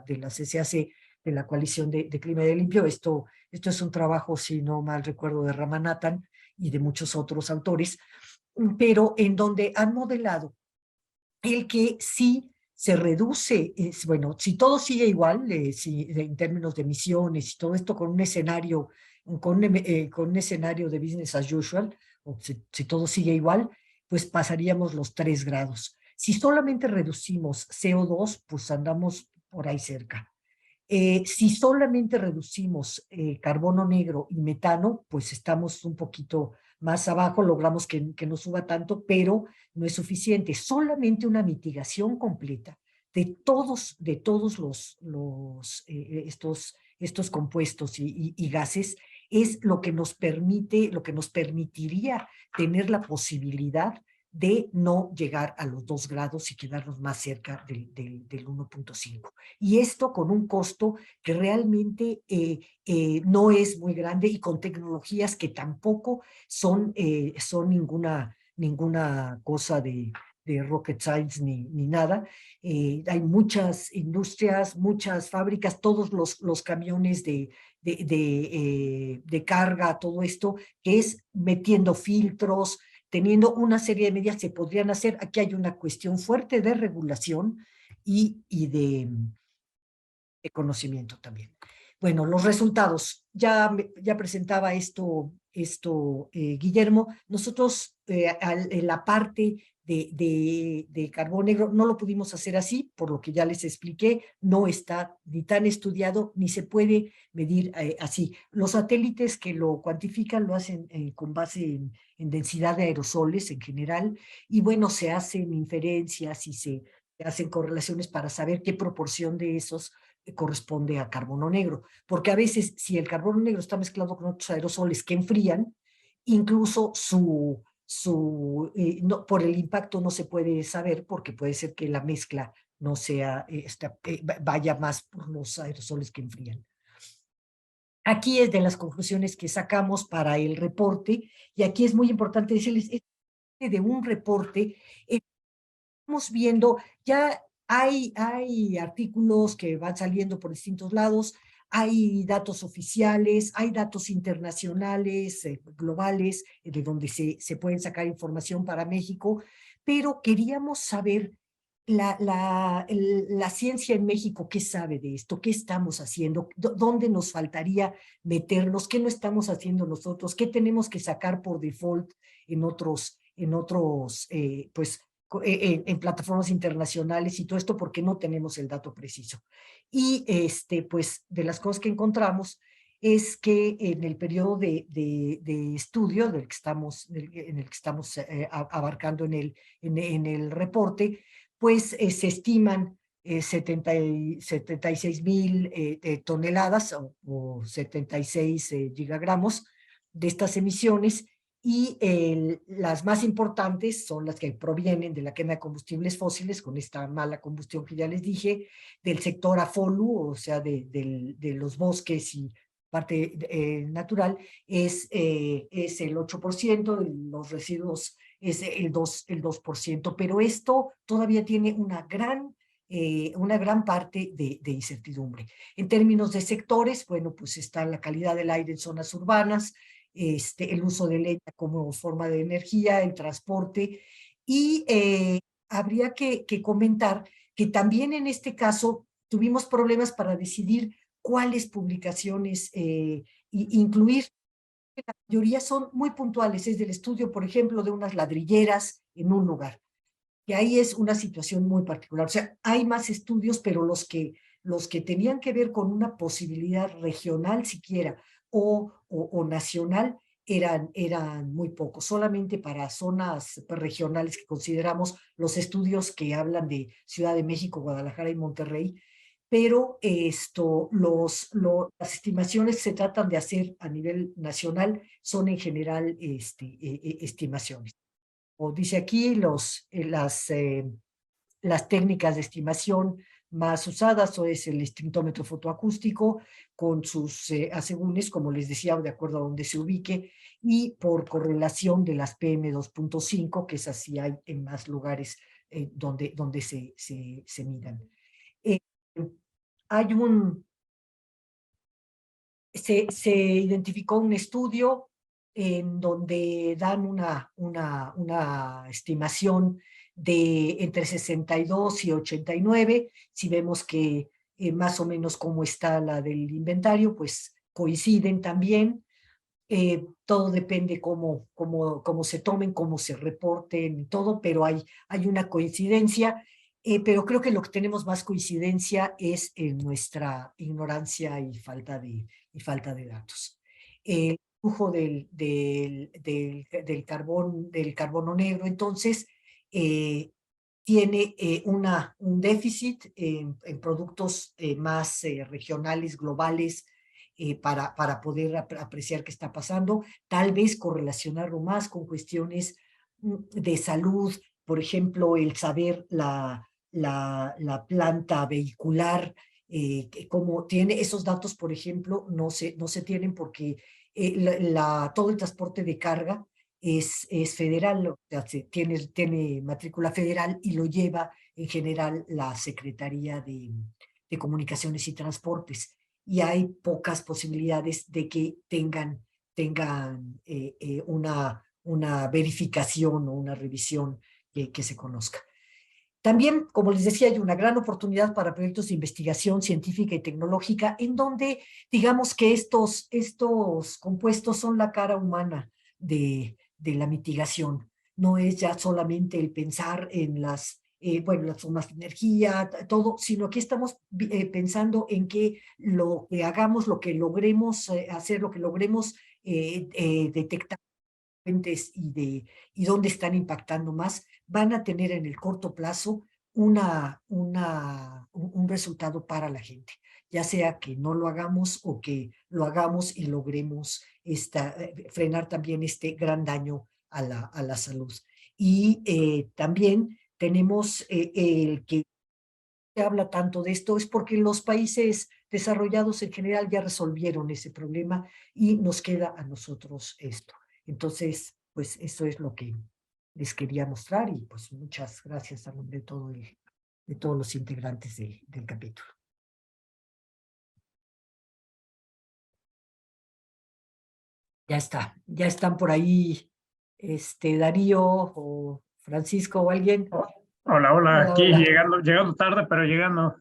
CCAC, de la Coalición de Clima y Limpio. Esto es un trabajo, si no mal recuerdo, de Ramanathan y de muchos otros autores, pero en donde han modelado el que sí se reduce, bueno, si todo sigue igual, en términos de emisiones y todo esto con un escenario, con un escenario de business as usual, o si todo sigue igual, pues pasaríamos los 3 grados. Si solamente reducimos CO2, pues andamos por ahí cerca. Si solamente reducimos carbono negro y metano, pues estamos un poquito más abajo, logramos que no suba tanto, pero no es suficiente. Solamente una mitigación completa de todos estos compuestos y gases es lo que nos permite, lo que nos permitiría tener la posibilidad de no llegar a los 2 grados y quedarnos más cerca del 1.5. Y esto con un costo que realmente no es muy grande y con tecnologías que tampoco son ninguna cosa de rocket science ni nada. Hay muchas industrias, muchas fábricas, todos los camiones de carga, todo esto, que es metiendo filtros, teniendo una serie de medidas se podrían hacer. Aquí hay una cuestión fuerte de regulación y de conocimiento también. Bueno, los resultados. Ya presentaba esto Guillermo. Nosotros en la parte de carbón negro no lo pudimos hacer así, por lo que ya les expliqué, no está ni tan estudiado ni se puede medir así. Los satélites que lo cuantifican lo hacen con base en densidad de aerosoles en general, y bueno, se hacen inferencias y se hacen correlaciones para saber qué proporción de esos corresponde a carbono negro, porque a veces si el carbono negro está mezclado con otros aerosoles que enfrían, incluso no, por el impacto no se puede saber, porque puede ser que la mezcla no sea, vaya más por los aerosoles que enfrían. Aquí es de las conclusiones que sacamos para el reporte, y aquí es muy importante decirles, de un reporte, estamos viendo, ya hay artículos que van saliendo por distintos lados, hay datos oficiales, hay datos internacionales, globales, de donde se pueden sacar información para México, pero queríamos saber la ciencia en México, ¿qué sabe de esto? ¿Qué estamos haciendo? ¿Dónde nos faltaría meternos? ¿Qué no estamos haciendo nosotros? ¿Qué tenemos que sacar por default en otros pues, en plataformas internacionales y todo esto porque no tenemos el dato preciso? Y pues de las cosas que encontramos es que en el periodo de estudio en el que estamos abarcando en el reporte, pues se estiman 76,000 toneladas o 76 gigagramos de estas emisiones, y las más importantes son las que provienen de la quema de combustibles fósiles, con esta mala combustión que ya les dije, del sector AFOLU, o sea, de los bosques y parte natural, es el 8%, de los residuos es el 2%, pero esto todavía tiene una gran parte de incertidumbre. En términos de sectores, bueno, pues está la calidad del aire en zonas urbanas, el uso de leña como forma de energía, el transporte, y habría que comentar que también en este caso tuvimos problemas para decidir cuáles publicaciones incluir. La mayoría son muy puntuales, es del estudio, por ejemplo, de unas ladrilleras en un lugar. que ahí es una situación muy particular. O sea, hay más estudios, pero los que tenían que ver con una posibilidad regional siquiera o nacional eran muy pocos. Solamente para zonas regionales que consideramos los estudios que hablan de Ciudad de México, Guadalajara y Monterrey, pero las estimaciones que se tratan de hacer a nivel nacional son en general estimaciones. O dice aquí, las técnicas de estimación más usadas o es el espectrómetro fotoacústico con sus asegúnes, como les decía, de acuerdo a donde se ubique, y por correlación de las PM2.5, que es así hay en más lugares donde se midan. Eh, hay se identificó un estudio en donde dan una estimación de entre 62 y 89. Si vemos que más o menos cómo está la del inventario, pues coinciden también. Todo depende cómo se tomen, cómo se reporten y todo, pero hay una coincidencia. Pero creo que lo que tenemos más coincidencia es en nuestra ignorancia y falta de datos. El flujo del carbono negro, entonces, tiene un déficit en productos más regionales, globales, para poder apreciar qué está pasando, tal vez correlacionarlo más con cuestiones de salud, por ejemplo, el saber la planta vehicular, como tiene esos datos, por ejemplo, no se tienen porque todo el transporte de carga es federal, o sea, tiene matrícula federal y lo lleva en general la Secretaría de Comunicaciones y Transportes. Y hay pocas posibilidades de que tengan una verificación o una revisión que se conozca. También, como les decía, hay una gran oportunidad para proyectos de investigación científica y tecnológica en donde digamos que estos compuestos son la cara humana de la mitigación. No es ya solamente el pensar en las formas de energía, todo, sino que estamos pensando en que lo que hagamos, lo que logremos hacer, lo que logremos detectar y dónde están impactando más, van a tener en el corto plazo un resultado para la gente, ya sea que no lo hagamos o que lo hagamos y logremos frenar también este gran daño a la salud. Y también tenemos el que se habla tanto de esto es porque los países desarrollados en general ya resolvieron ese problema y nos queda a nosotros esto. Entonces, pues eso es lo que les quería mostrar y pues muchas gracias a nombre de todos los integrantes del capítulo. Ya está, ya están por ahí Darío o Francisco o alguien. Hola, hola, Hola, aquí hola. llegando tarde, pero llegando.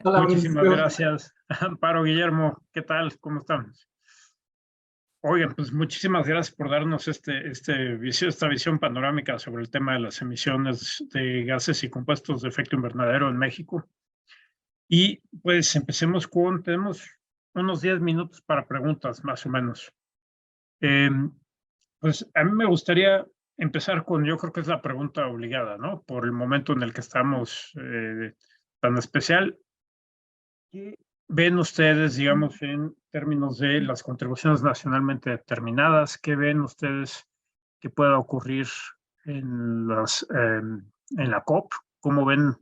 Hola, Muchísimas Francisco. gracias. Amparo, Guillermo, ¿qué tal? ¿Cómo estamos? Oigan, pues muchísimas gracias por darnos esta visión panorámica sobre el tema de las emisiones de gases y compuestos de efecto invernadero en México. Y pues tenemos unos 10 minutos para preguntas, más o menos. Pues a mí me gustaría empezar yo creo que es la pregunta obligada, ¿no? Por el momento en el que estamos tan especial. ¿Qué ven ustedes, digamos, en términos de las contribuciones nacionalmente determinadas? ¿Qué ven ustedes que pueda ocurrir en la COP? ¿Cómo ven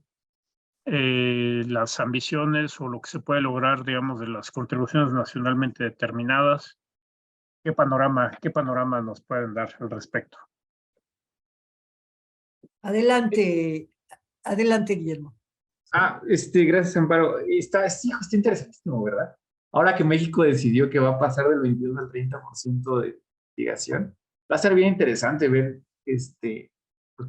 las ambiciones o lo que se puede lograr, digamos, de las contribuciones nacionalmente determinadas? ¿Qué panorama nos pueden dar al respecto? Adelante, adelante, Guillermo. Gracias, Amparo. Está interesantísimo, ¿verdad? Ahora que México decidió que va a pasar del 22 al 30% de investigación, va a ser bien interesante ver, pues,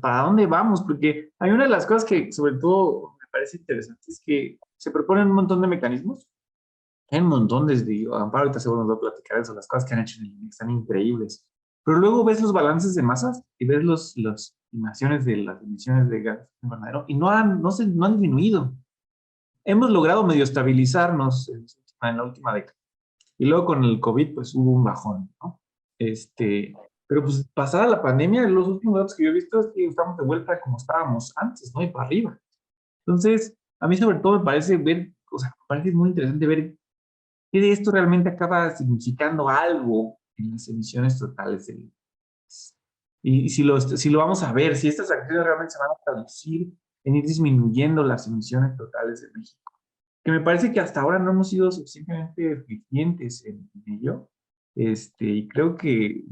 para dónde vamos, porque hay una de las cosas que, sobre todo, me parece interesante, es que se proponen un montón de mecanismos. Hay un montón Amparo ahorita seguro nos va a platicar eso, las cosas que han hecho en el INEX están increíbles. Pero luego ves los balances de masas y ves las estimaciones de las emisiones de gas invernadero y no han disminuido. Hemos logrado medio estabilizarnos en la última década. Y luego con el COVID, pues hubo un bajón, ¿no? Pero pues pasada la pandemia, los últimos datos que yo he visto es que estamos de vuelta como estábamos antes, ¿no? Y para arriba. Entonces, a mí sobre todo me parece me parece muy interesante ver qué de esto realmente acaba significando algo en las emisiones totales del país. Y si lo vamos a ver, si estas acciones realmente se van a traducir en ir disminuyendo las emisiones totales de México. Que me parece que hasta ahora no hemos sido suficientemente eficientes en ello. Y creo que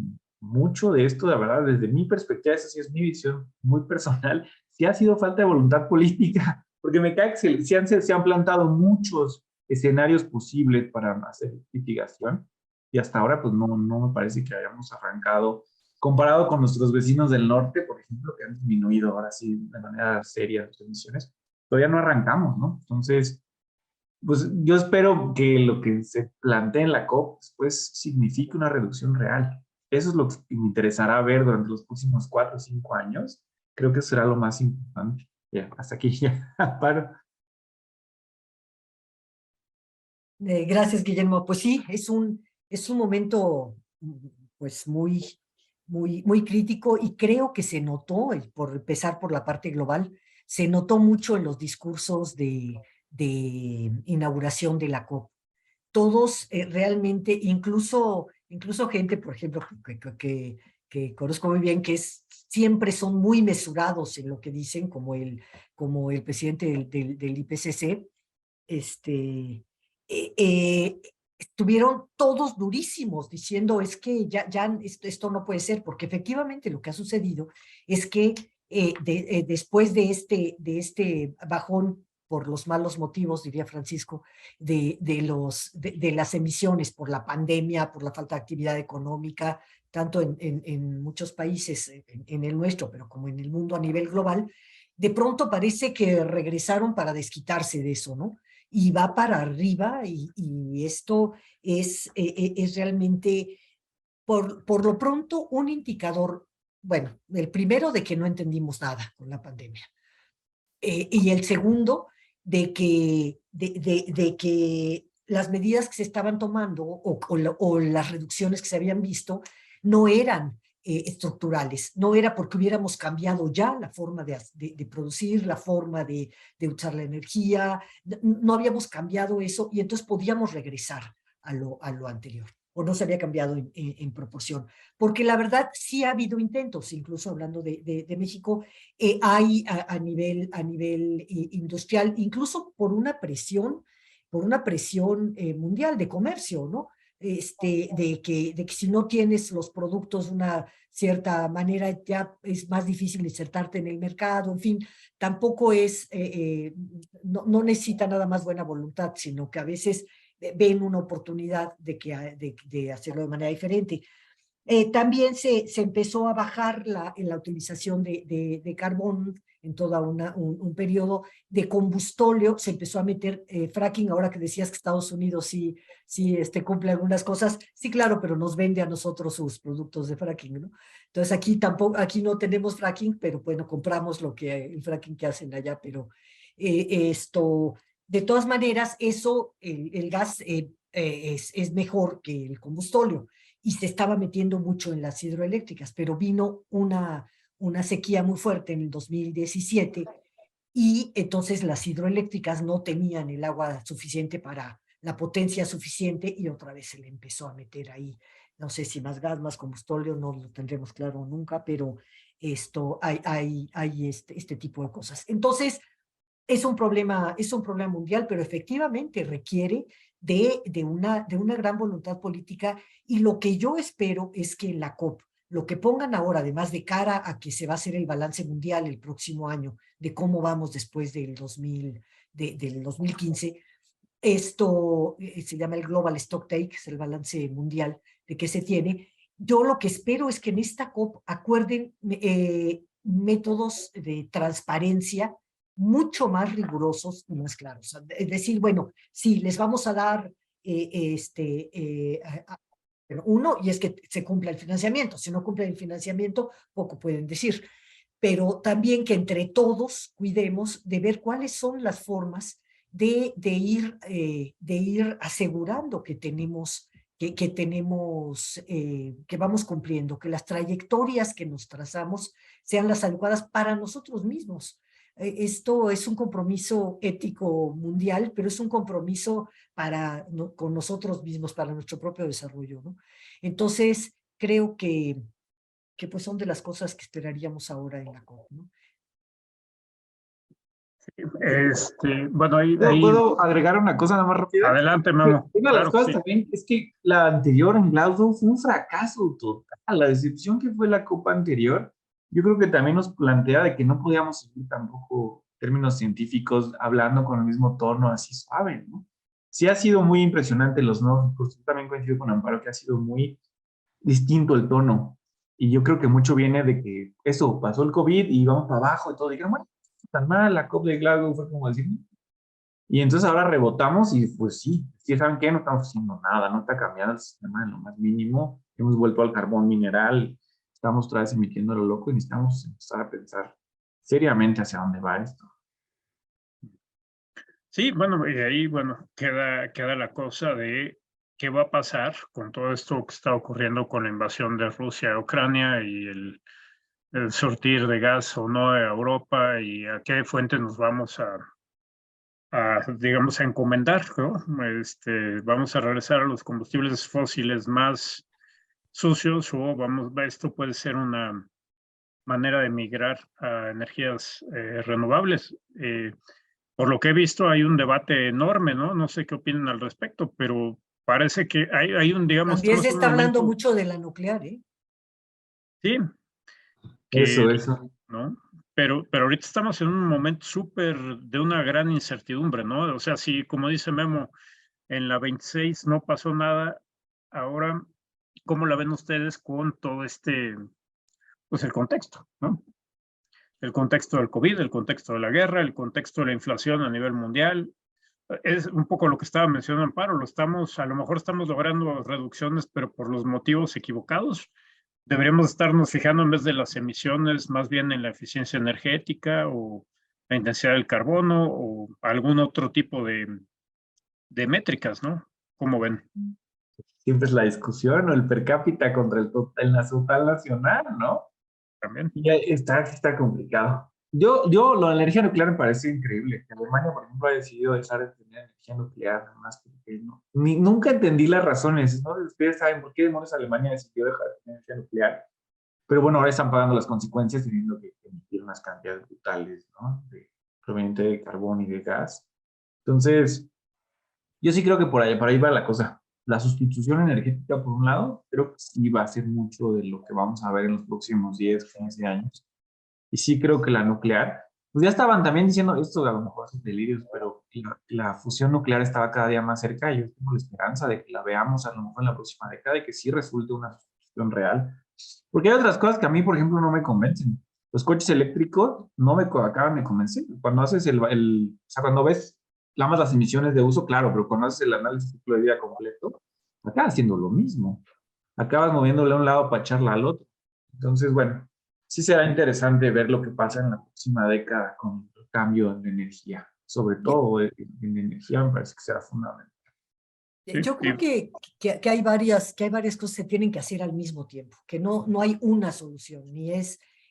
mucho de esto, la verdad, desde mi perspectiva, esa sí es mi visión muy personal, sí ha sido falta de voluntad política, porque me cae que se han plantado muchos escenarios posibles para hacer mitigación y hasta ahora pues no me parece que hayamos arrancado, comparado con nuestros vecinos del norte, por ejemplo, que han disminuido ahora sí de manera seria sus emisiones, todavía no arrancamos, ¿no? Entonces, pues yo espero que lo que se plantea en la COP después signifique una reducción real. Eso es lo que me interesará ver durante los próximos 4 o 5 años. Creo que será lo más importante. Ya, hasta aquí ya paro. Gracias, Guillermo. Pues sí, es un momento pues muy crítico y creo que se notó, por empezar por la parte global, se notó mucho en los discursos de inauguración de la COP. Todos realmente, incluso gente, por ejemplo, que conozco muy bien, siempre son muy mesurados en lo que dicen, como el presidente del IPCC, eh, eh, estuvieron todos durísimos diciendo es que ya esto no puede ser, porque efectivamente lo que ha sucedido es que después de este bajón por los malos motivos, diría Francisco, de las emisiones por la pandemia, por la falta de actividad económica, tanto en muchos países, en el nuestro, pero como en el mundo a nivel global, de pronto parece que regresaron para desquitarse de eso, ¿no? Y va para arriba y esto es realmente, por lo pronto, un indicador, bueno, el primero de que no entendimos nada con la pandemia. Y el segundo, de que las medidas que se estaban tomando o las reducciones que se habían visto no eran estructurales, no era porque hubiéramos cambiado ya la forma de producir, la forma de usar la energía, no habíamos cambiado eso y entonces podíamos regresar a lo anterior o no se había cambiado en proporción. Porque la verdad sí ha habido intentos, incluso hablando de México, hay a nivel industrial, incluso por una presión mundial de comercio, ¿no? De que si no tienes los productos de una cierta manera, ya es más difícil insertarte en el mercado, en fin, tampoco no necesita nada más buena voluntad, sino que a veces ven una oportunidad de hacerlo de manera diferente. También se empezó a bajar la utilización de carbón en todo un periodo de combustóleo, se empezó a meter fracking, ahora que decías que Estados Unidos sí cumple algunas cosas, sí, claro, pero nos vende a nosotros sus productos de fracking, ¿no? Entonces aquí no tenemos fracking, pero bueno, compramos el fracking que hacen allá, pero de todas maneras, el gas es mejor que el combustóleo y se estaba metiendo mucho en las hidroeléctricas, pero vino una sequía muy fuerte en el 2017 y entonces las hidroeléctricas no tenían el agua suficiente para la potencia suficiente y otra vez se le empezó a meter ahí, no sé si más gas, más combustóleo, no lo tendremos claro nunca, pero hay este tipo de cosas. Entonces, es un problema mundial, pero efectivamente requiere de una gran voluntad política y lo que yo espero es que en la COP, lo que pongan ahora, además de cara a que se va a hacer el balance mundial el próximo año, de cómo vamos después del 2015, esto se llama el Global Stocktake, es el balance mundial de que se tiene. Yo lo que espero es que en esta COP acuerden métodos de transparencia mucho más rigurosos y más claros. Es decir, bueno, sí, les vamos a dar Pero uno, y es que se cumpla el financiamiento. Si no cumple el financiamiento, poco pueden decir. Pero también que entre todos cuidemos de ver cuáles son las formas de ir asegurando que tenemos, que vamos cumpliendo, que las trayectorias que nos trazamos sean las adecuadas para nosotros mismos. Esto es un compromiso ético mundial, pero es un compromiso con nosotros mismos, para nuestro propio desarrollo, ¿no? Entonces, creo que pues son de las cosas que esperaríamos ahora en la COP, ¿no? Bueno, ¿Puedo agregar una cosa nada más rápida? Adelante, Memo. Una de las Claro, cosas sí. también es que la anterior en Glasgow fue un fracaso total. La decepción que fue la copa anterior, yo creo que también nos plantea de que no podíamos seguir tampoco términos científicos hablando con el mismo tono así suave, ¿no? Sí ha sido muy impresionante los nuevos discursos. Yo también coincido con Amparo que ha sido muy distinto el tono. Y yo creo que mucho viene de que eso, pasó el COVID y vamos para abajo y todo. Y dijeron, bueno, tan mal, la COP de Glasgow fue como decir. Y entonces ahora rebotamos y pues sí, ¿saben qué? No estamos haciendo nada, no está cambiando el sistema en lo más mínimo. Hemos vuelto al carbón mineral, estamos otra vez emitiendo lo loco y necesitamos empezar a pensar seriamente hacia dónde va esto. Sí, bueno, y ahí, bueno, queda la cosa de qué va a pasar con todo esto que está ocurriendo con la invasión de Rusia a Ucrania y el surtir de gas o no a Europa, y a qué fuentes nos vamos digamos, a encomendar, ¿no? Vamos a regresar a los combustibles fósiles más sucios, o esto puede ser una manera de migrar a energías renovables. Por lo que he visto, hay un debate enorme, ¿no? No sé qué opinan al respecto, pero parece que hay digamos, También se estamos en un está hablando momento, mucho de la nuclear, ¿eh? sí, que, Eso. ¿no? Pero ahorita estamos en un momento súper de una gran incertidumbre, ¿no? O sea, si, como dice Memo, en la 26 no pasó nada, ahora, ¿cómo la ven ustedes con todo pues el contexto, ¿no? El contexto del COVID, el contexto de la guerra, el contexto de la inflación a nivel mundial. Es un poco lo que estaba mencionando Amparo, a lo mejor estamos logrando reducciones, pero por los motivos equivocados. Deberíamos estarnos fijando en vez de las emisiones, más bien en la eficiencia energética o la intensidad del carbono o algún otro tipo de métricas, ¿no? ¿Cómo ven? Siempre es la discusión, ¿no? El per cápita contra el total nacional, ¿no? También. Y está complicado. Lo de la energía nuclear me parece increíble. Que Alemania, por ejemplo, ha decidido dejar de tener energía nuclear, más porque nunca entendí las razones, ¿no? Ustedes saben por qué demonios Alemania decidió dejar de tener energía nuclear. Pero bueno, ahora están pagando las consecuencias teniendo que emitir unas cantidades brutales, ¿no? Proveniente de carbón y de gas. Entonces, yo sí creo que por ahí va la cosa. La sustitución energética, por un lado, creo que sí va a ser mucho de lo que vamos a ver en los próximos 10, 15 años. Y sí creo que la nuclear, pues ya estaban también diciendo esto, a lo mejor son delirios, pero la fusión nuclear estaba cada día más cerca y yo tengo la esperanza de que la veamos a lo mejor en la próxima década y que sí resulte una sustitución real. Porque hay otras cosas que a mí, por ejemplo, no me convencen. Los coches eléctricos no me acaban de convencer. Cuando haces o sea, cuando ves más las emisiones de uso, claro, pero cuando haces el análisis de ciclo de vida completo, acabas haciendo lo mismo. Acabas moviéndole a un lado para echarla al otro. Entonces, bueno, sí será interesante ver lo que pasa en la próxima década con el cambio en energía. Sobre todo en energía me parece que será fundamental. Sí, Yo creo que hay varias cosas que se tienen que hacer al mismo tiempo, que no hay una solución,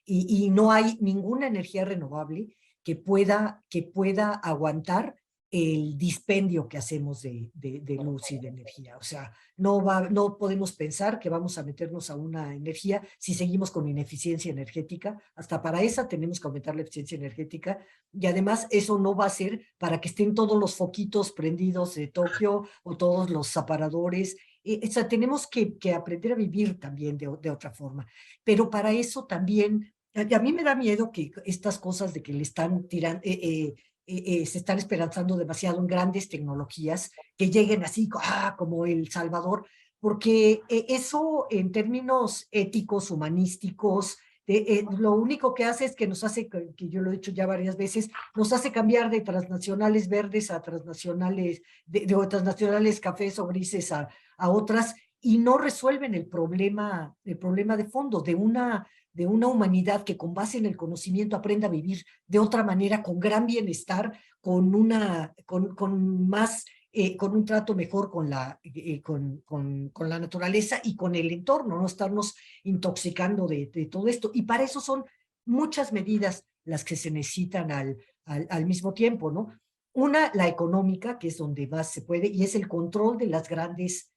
y no hay ninguna energía renovable que pueda aguantar el dispendio que hacemos de luz y de energía. O sea, no podemos pensar que vamos a meternos a una energía si seguimos con ineficiencia energética. Hasta para esa tenemos que aumentar la eficiencia energética, y además eso no va a ser para que estén todos los foquitos prendidos de Tokio o todos los aparadores. O sea, tenemos que aprender a vivir también de otra forma. Pero para eso también, a mí me da miedo que estas cosas de que le están tirando, se están esperanzando demasiado en grandes tecnologías que lleguen así como El Salvador, porque eso en términos éticos, humanísticos, lo único que hace es que nos hace, que yo lo he dicho ya varias veces, nos hace cambiar de transnacionales verdes a transnacionales, de transnacionales cafés o grises a otras, y no resuelven el problema de fondo de una humanidad que con base en el conocimiento aprenda a vivir de otra manera, con gran bienestar, con más, con un trato mejor con la naturaleza y con el entorno, no estarnos intoxicando de todo esto. Y para eso son muchas medidas las que se necesitan al mismo tiempo, ¿no? Una, la económica, que es donde más se puede, y es el control de los grandes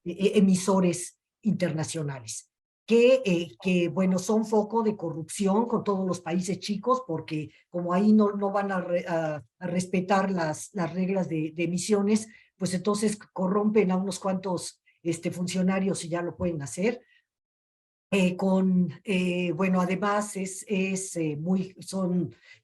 emisores internacionales, que, bueno, son foco de corrupción con todos los países chicos, porque como ahí no van a respetar las reglas de emisiones, pues entonces corrompen a unos cuantos funcionarios y ya lo pueden hacer. Bueno, además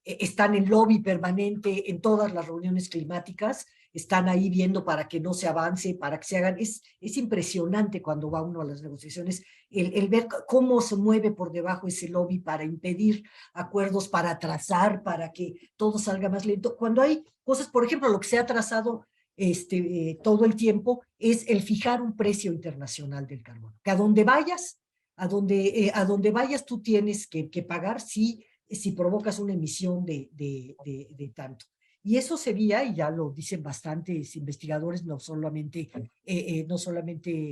están en lobby permanente en todas las reuniones climáticas, están ahí viendo para que no se avance, para que se hagan, es impresionante cuando va uno a las negociaciones, el ver cómo se mueve por debajo ese lobby para impedir acuerdos, para atrasar, para que todo salga más lento. Cuando hay cosas, por ejemplo, lo que se ha atrasado todo el tiempo es el fijar un precio internacional del carbono, que a donde vayas tú tienes que pagar si provocas una emisión de tanto. Y eso sería, y ya lo dicen bastantes investigadores, no solamente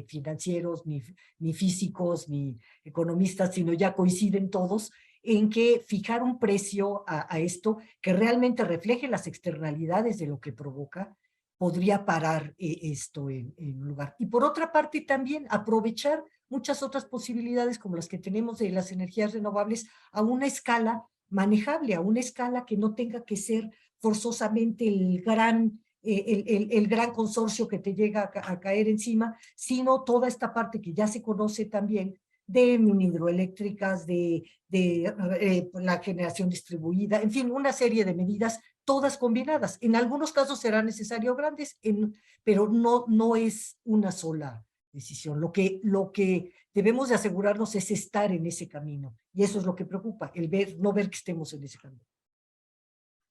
financieros, ni físicos, ni economistas, sino ya coinciden todos en que fijar un precio a esto que realmente refleje las externalidades de lo que provoca, podría parar esto en un lugar. Y por otra parte también aprovechar muchas otras posibilidades como las que tenemos de las energías renovables a una escala manejable, a una escala que no tenga que ser forzosamente el gran consorcio que te llega a caer encima, sino toda esta parte que ya se conoce también de mini hidroeléctricas, de la generación distribuida, en fin, una serie de medidas, todas combinadas. En algunos casos serán necesarios grandes, pero no es una sola decisión. Lo que debemos de asegurarnos es estar en ese camino. Y eso es lo que preocupa, no ver que estemos en ese camino.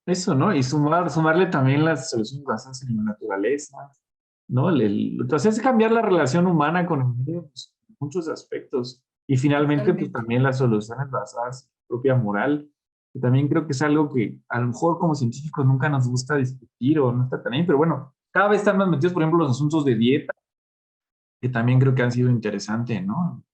Eso, ¿no? Y sumarle también las soluciones basadas en la naturaleza, ¿no? Entonces, es cambiar la relación humana con el medio, pues, en muchos aspectos. Y finalmente, pues Totalmente. también las soluciones basadas en la propia moral, que también creo que es algo que a lo mejor como científicos nunca nos gusta discutir o no está tan bien, pero bueno, cada vez están más metidos, por ejemplo, los asuntos de dieta, que también creo que han sido interesantes, ¿no?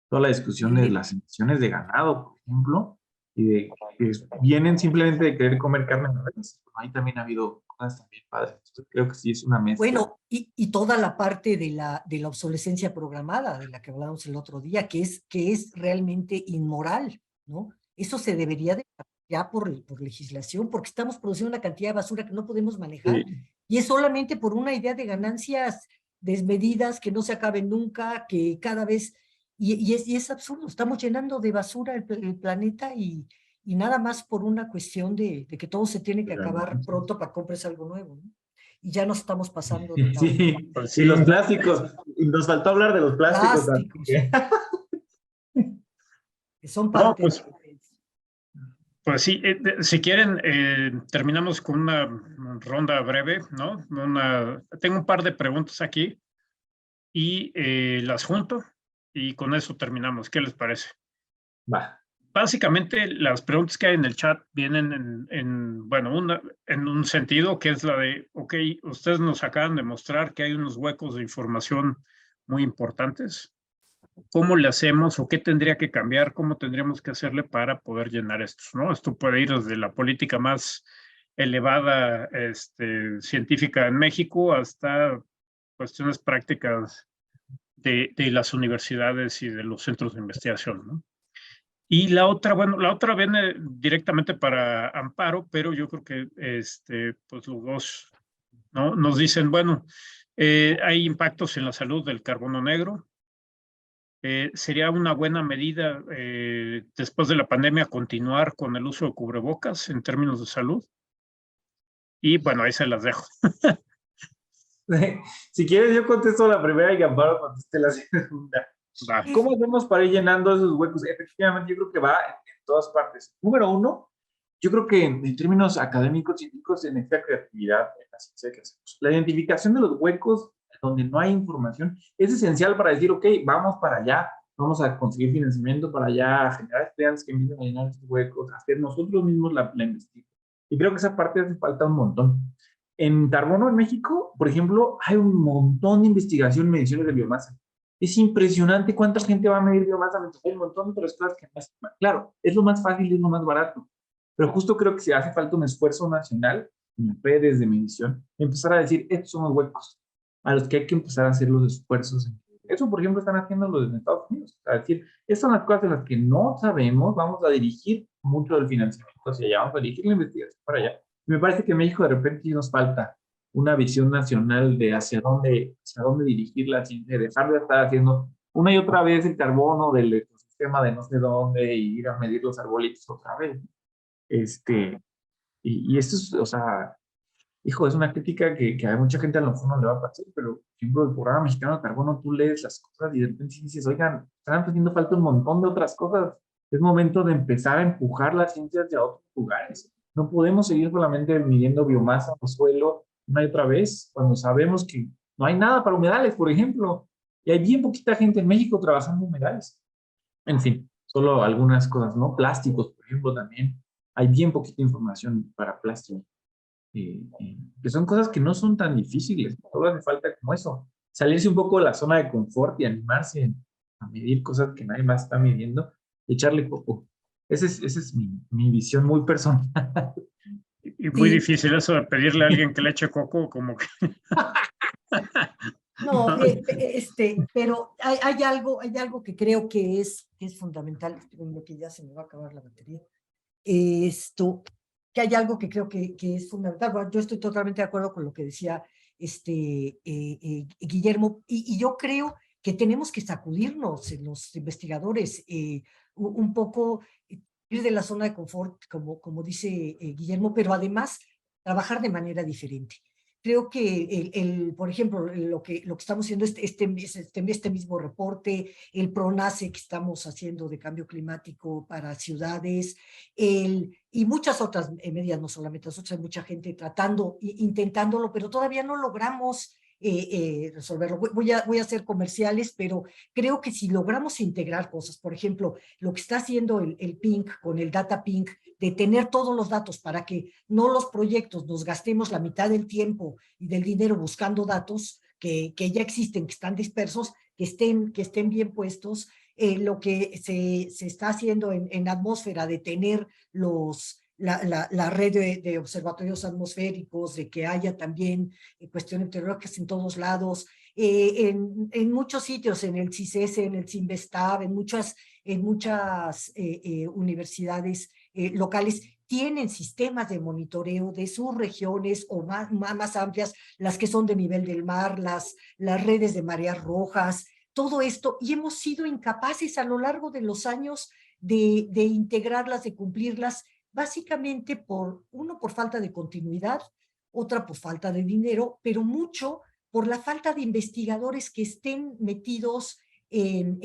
Toda la discusión de las emisiones de ganado, por ejemplo, y de que vienen simplemente de querer comer carne de res. Ahí también ha habido cosas también padres. Entonces, creo que sí es una mezcla. Bueno, y toda la parte de la obsolescencia programada, de la que hablamos el otro día, que es realmente inmoral, ¿no? Eso se debería de ya por legislación, porque estamos produciendo una cantidad de basura que no podemos manejar, Sí. y es solamente por una idea de ganancias desmedidas que no se acaben nunca, que cada vez, y es absurdo, estamos llenando de basura el planeta y nada más por una cuestión de que todo se tiene que acabar pronto para que compres algo nuevo, ¿no? Y ya nos estamos pasando de la Sí, Pues y sí, los plásticos. Y nos faltó hablar de los plásticos también. que son no, parte pues, de pues sí, si quieren, terminamos con una ronda breve, ¿no? Tengo un par de preguntas aquí y las junto y con eso terminamos. ¿Qué les parece? Va. Básicamente, las preguntas que hay en el chat vienen bueno, en un sentido que es la de, ok, ustedes nos acaban de mostrar que hay unos huecos de información muy importantes. ¿Cómo le hacemos o qué tendría que cambiar? ¿Cómo tendríamos que hacerle para poder llenar estos, ¿no? Esto puede ir desde la política más elevada, científica en México hasta cuestiones prácticas de las universidades y de los centros de investigación, ¿no? Y la otra, bueno, la otra viene directamente para Amparo, pero yo creo que pues los dos, ¿no? Nos dicen, bueno, hay impactos en la salud del carbono negro. Sería una buena medida después de la pandemia continuar con el uso de cubrebocas en términos de salud. Y bueno, ahí se las dejo. Si quieres, yo contesto la primera y Amparo conteste la segunda. Va. ¿Cómo hacemos para ir llenando esos huecos? Efectivamente, yo creo que va en todas partes. Número uno, yo creo que en términos académicos, científicos, se necesita creatividad en la ciencia que hacemos. La identificación de los huecos donde no hay información, es esencial para decir, ok, vamos para allá, vamos a conseguir financiamiento para allá, generar estudiantes que empiecen a llenar estos huecos, hacer nosotros mismos la investigación. Y creo que esa parte hace falta un montón. En carbono en México, por ejemplo, hay un montón de investigación en mediciones de biomasa. Es impresionante cuánta gente va a medir biomasa, mientras hay un montón de otras cosas que no es. Claro, es lo más fácil y es lo más barato. Pero justo creo que se hace falta un esfuerzo nacional en las redes de medición, empezar a decir, estos son los huecos a los que hay que empezar a hacer los esfuerzos. Eso, por ejemplo, están haciendo los de Estados Unidos. Es decir, estas son las cosas en las que no sabemos, vamos a dirigir mucho del financiamiento hacia allá, vamos a dirigir la investigación para allá. Me parece que en México de repente nos falta una visión nacional de hacia dónde dirigir la ciencia, dejar de estar haciendo una y otra vez el carbono del ecosistema de no sé dónde y ir a medir los arbolitos otra vez. Y esto es, o sea, hijo, es una crítica que a mucha gente a lo mejor no le va a pasar, pero por ejemplo, el programa mexicano de carbono, tú lees las cosas y de repente dices, oigan, están haciendo falta un montón de otras cosas. Es momento de empezar a empujar las ciencias hacia otros lugares. No podemos seguir solamente midiendo biomasa o suelo una y otra vez cuando sabemos que no hay nada para humedales, por ejemplo. Y hay bien poquita gente en México trabajando en humedales. En fin, solo algunas cosas, ¿no? Plásticos, por ejemplo, también. Hay bien poquita información para plástico. Que son cosas que no son tan difíciles, solo hace falta como eso, salirse un poco de la zona de confort y animarse a medir cosas que nadie más está midiendo, y echarle poco. Esa es mi visión muy personal. Y muy difícil eso de pedirle a alguien que le eche coco, como que... No, pero hay algo que creo que es fundamental. Espérenme que ya se me va a acabar la batería. Que hay algo que creo que es fundamental. Bueno, yo estoy totalmente de acuerdo con lo que decía Guillermo, y yo creo que tenemos que sacudirnos los investigadores un poco, ir de la zona de confort, como dice Guillermo, pero además trabajar de manera diferente. Creo que, por ejemplo, lo que estamos haciendo, este mismo reporte, el PRONACE que estamos haciendo de cambio climático para ciudades, y muchas otras medidas, no solamente nosotros, hay mucha gente tratando, intentándolo, pero todavía no logramos resolverlo. Voy a hacer comerciales, pero creo que si logramos integrar cosas, por ejemplo, lo que está haciendo el PINC con el Data PINC, de tener todos los datos para que no los proyectos nos gastemos la mitad del tiempo y del dinero buscando datos que ya existen, que están dispersos, que estén bien puestos. Lo que se está haciendo en atmósfera, de tener la red de observatorios atmosféricos, de que haya también cuestiones meteorológicas en todos lados, en muchos sitios, en el CICES, en el CINVESTAB, en muchas universidades locales, tienen sistemas de monitoreo de sus regiones o más amplias, las que son de nivel del mar, las redes de mareas rojas, todo esto, y hemos sido incapaces a lo largo de los años de integrarlas, de cumplirlas, básicamente por falta de continuidad, otra por falta de dinero, pero mucho por la falta de investigadores que estén metidos en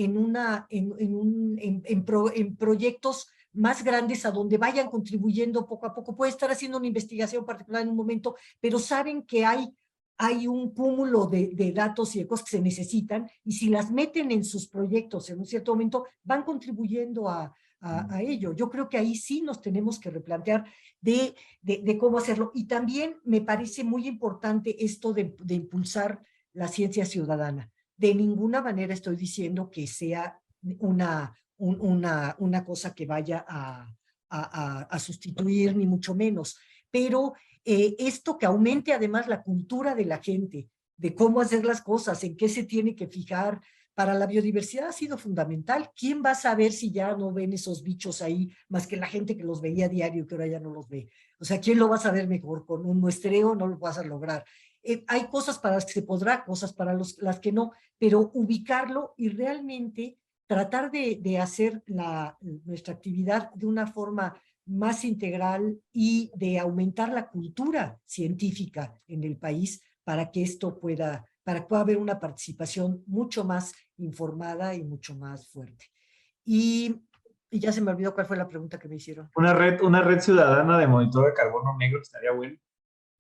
proyectos más grandes a donde vayan contribuyendo poco a poco. Puede estar haciendo una investigación particular en un momento, pero saben que hay un cúmulo de datos y de cosas que se necesitan, y si las meten en sus proyectos en un cierto momento, van contribuyendo a ello. Yo creo que ahí sí nos tenemos que replantear de cómo hacerlo. Y también me parece muy importante esto de impulsar la ciencia ciudadana. De ninguna manera estoy diciendo que sea una cosa que vaya a sustituir, ni mucho menos, pero esto que aumente además la cultura de la gente, de cómo hacer las cosas, en qué se tiene que fijar. Para la biodiversidad ha sido fundamental. ¿Quién va a saber si ya no ven esos bichos ahí, más que la gente que los veía a diario, que ahora ya no los ve? O sea, ¿quién lo va a saber mejor? Con un muestreo no lo vas a lograr. Hay cosas para las que se podrá, cosas para las que no, pero ubicarlo y realmente tratar de hacer nuestra actividad de una forma más integral y de aumentar la cultura científica en el país para que pueda haber una participación mucho más informada y mucho más fuerte. Y ya se me olvidó cuál fue la pregunta que me hicieron. Una red ciudadana de monitoreo de carbono negro estaría bueno.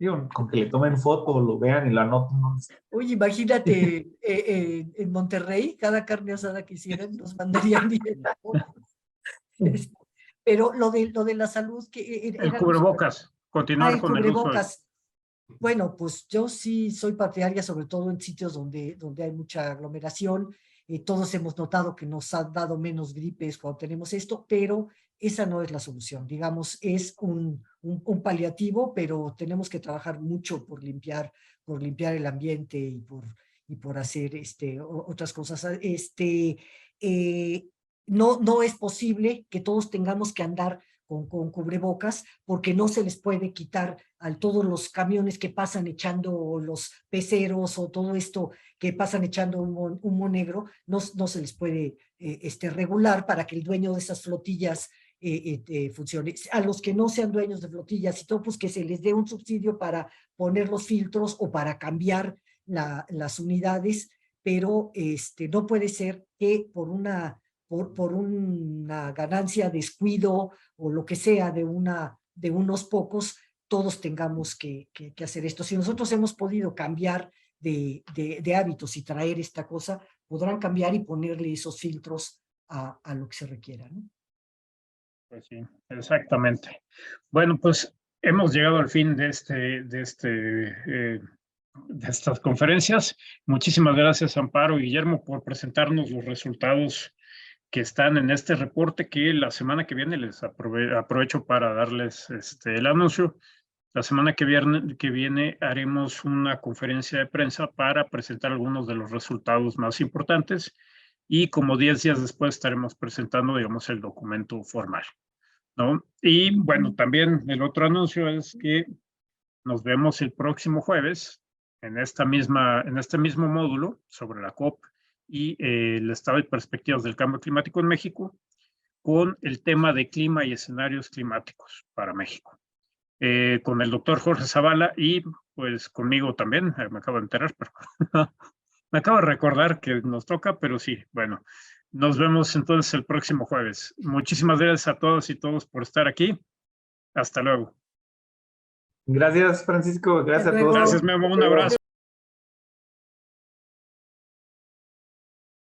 Digo, con que le tomen foto, lo vean y lo anoten. ¿No? Oye, imagínate, en Monterrey, cada carne asada que hicieran nos mandarían dinero. Pero lo de la salud, que El cubrebocas, continuar el con el uso. cubrebocas. Bueno, pues yo sí soy partidaria, sobre todo en sitios donde hay mucha aglomeración. Todos hemos notado que nos ha dado menos gripes cuando tenemos esto, pero esa no es la solución. Digamos, es un paliativo, pero tenemos que trabajar mucho por limpiar el ambiente y por hacer otras cosas. No es posible que todos tengamos que andar con cubrebocas, porque no se les puede quitar a todos los camiones que pasan echando los peceros o todo esto que pasan echando humo negro, no se les puede regular para que el dueño de esas flotillas funcione. A los que no sean dueños de flotillas y todo, pues que se les dé un subsidio para poner los filtros o para cambiar las unidades, pero no puede ser que por una ganancia, descuido o lo que sea de unos pocos, todos tengamos que hacer esto. Si nosotros hemos podido cambiar de hábitos y traer esta cosa, podrán cambiar y ponerle esos filtros a lo que se requiera, ¿no? Pues sí, exactamente. Bueno, pues hemos llegado al fin de estas conferencias. Muchísimas gracias, Amparo y Guillermo, por presentarnos los resultados que están en este reporte, que la semana que viene les aprovecho para darles el anuncio. La semana que viene haremos una conferencia de prensa para presentar algunos de los resultados más importantes y como 10 días después estaremos presentando, digamos, el documento formal, ¿no? Y bueno, también el otro anuncio es que nos vemos el próximo jueves en este mismo módulo sobre la COP y el estado y perspectivas del cambio climático en México, con el tema de clima y escenarios climáticos para México. Con el doctor Jorge Zavala y pues conmigo también, me acabo de enterar, pero me acabo de recordar que nos toca, pero sí, bueno, nos vemos entonces el próximo jueves. Muchísimas gracias a todas y todos por estar aquí. Hasta luego. Gracias, Francisco. Gracias a todos. Gracias, Memo. Un abrazo.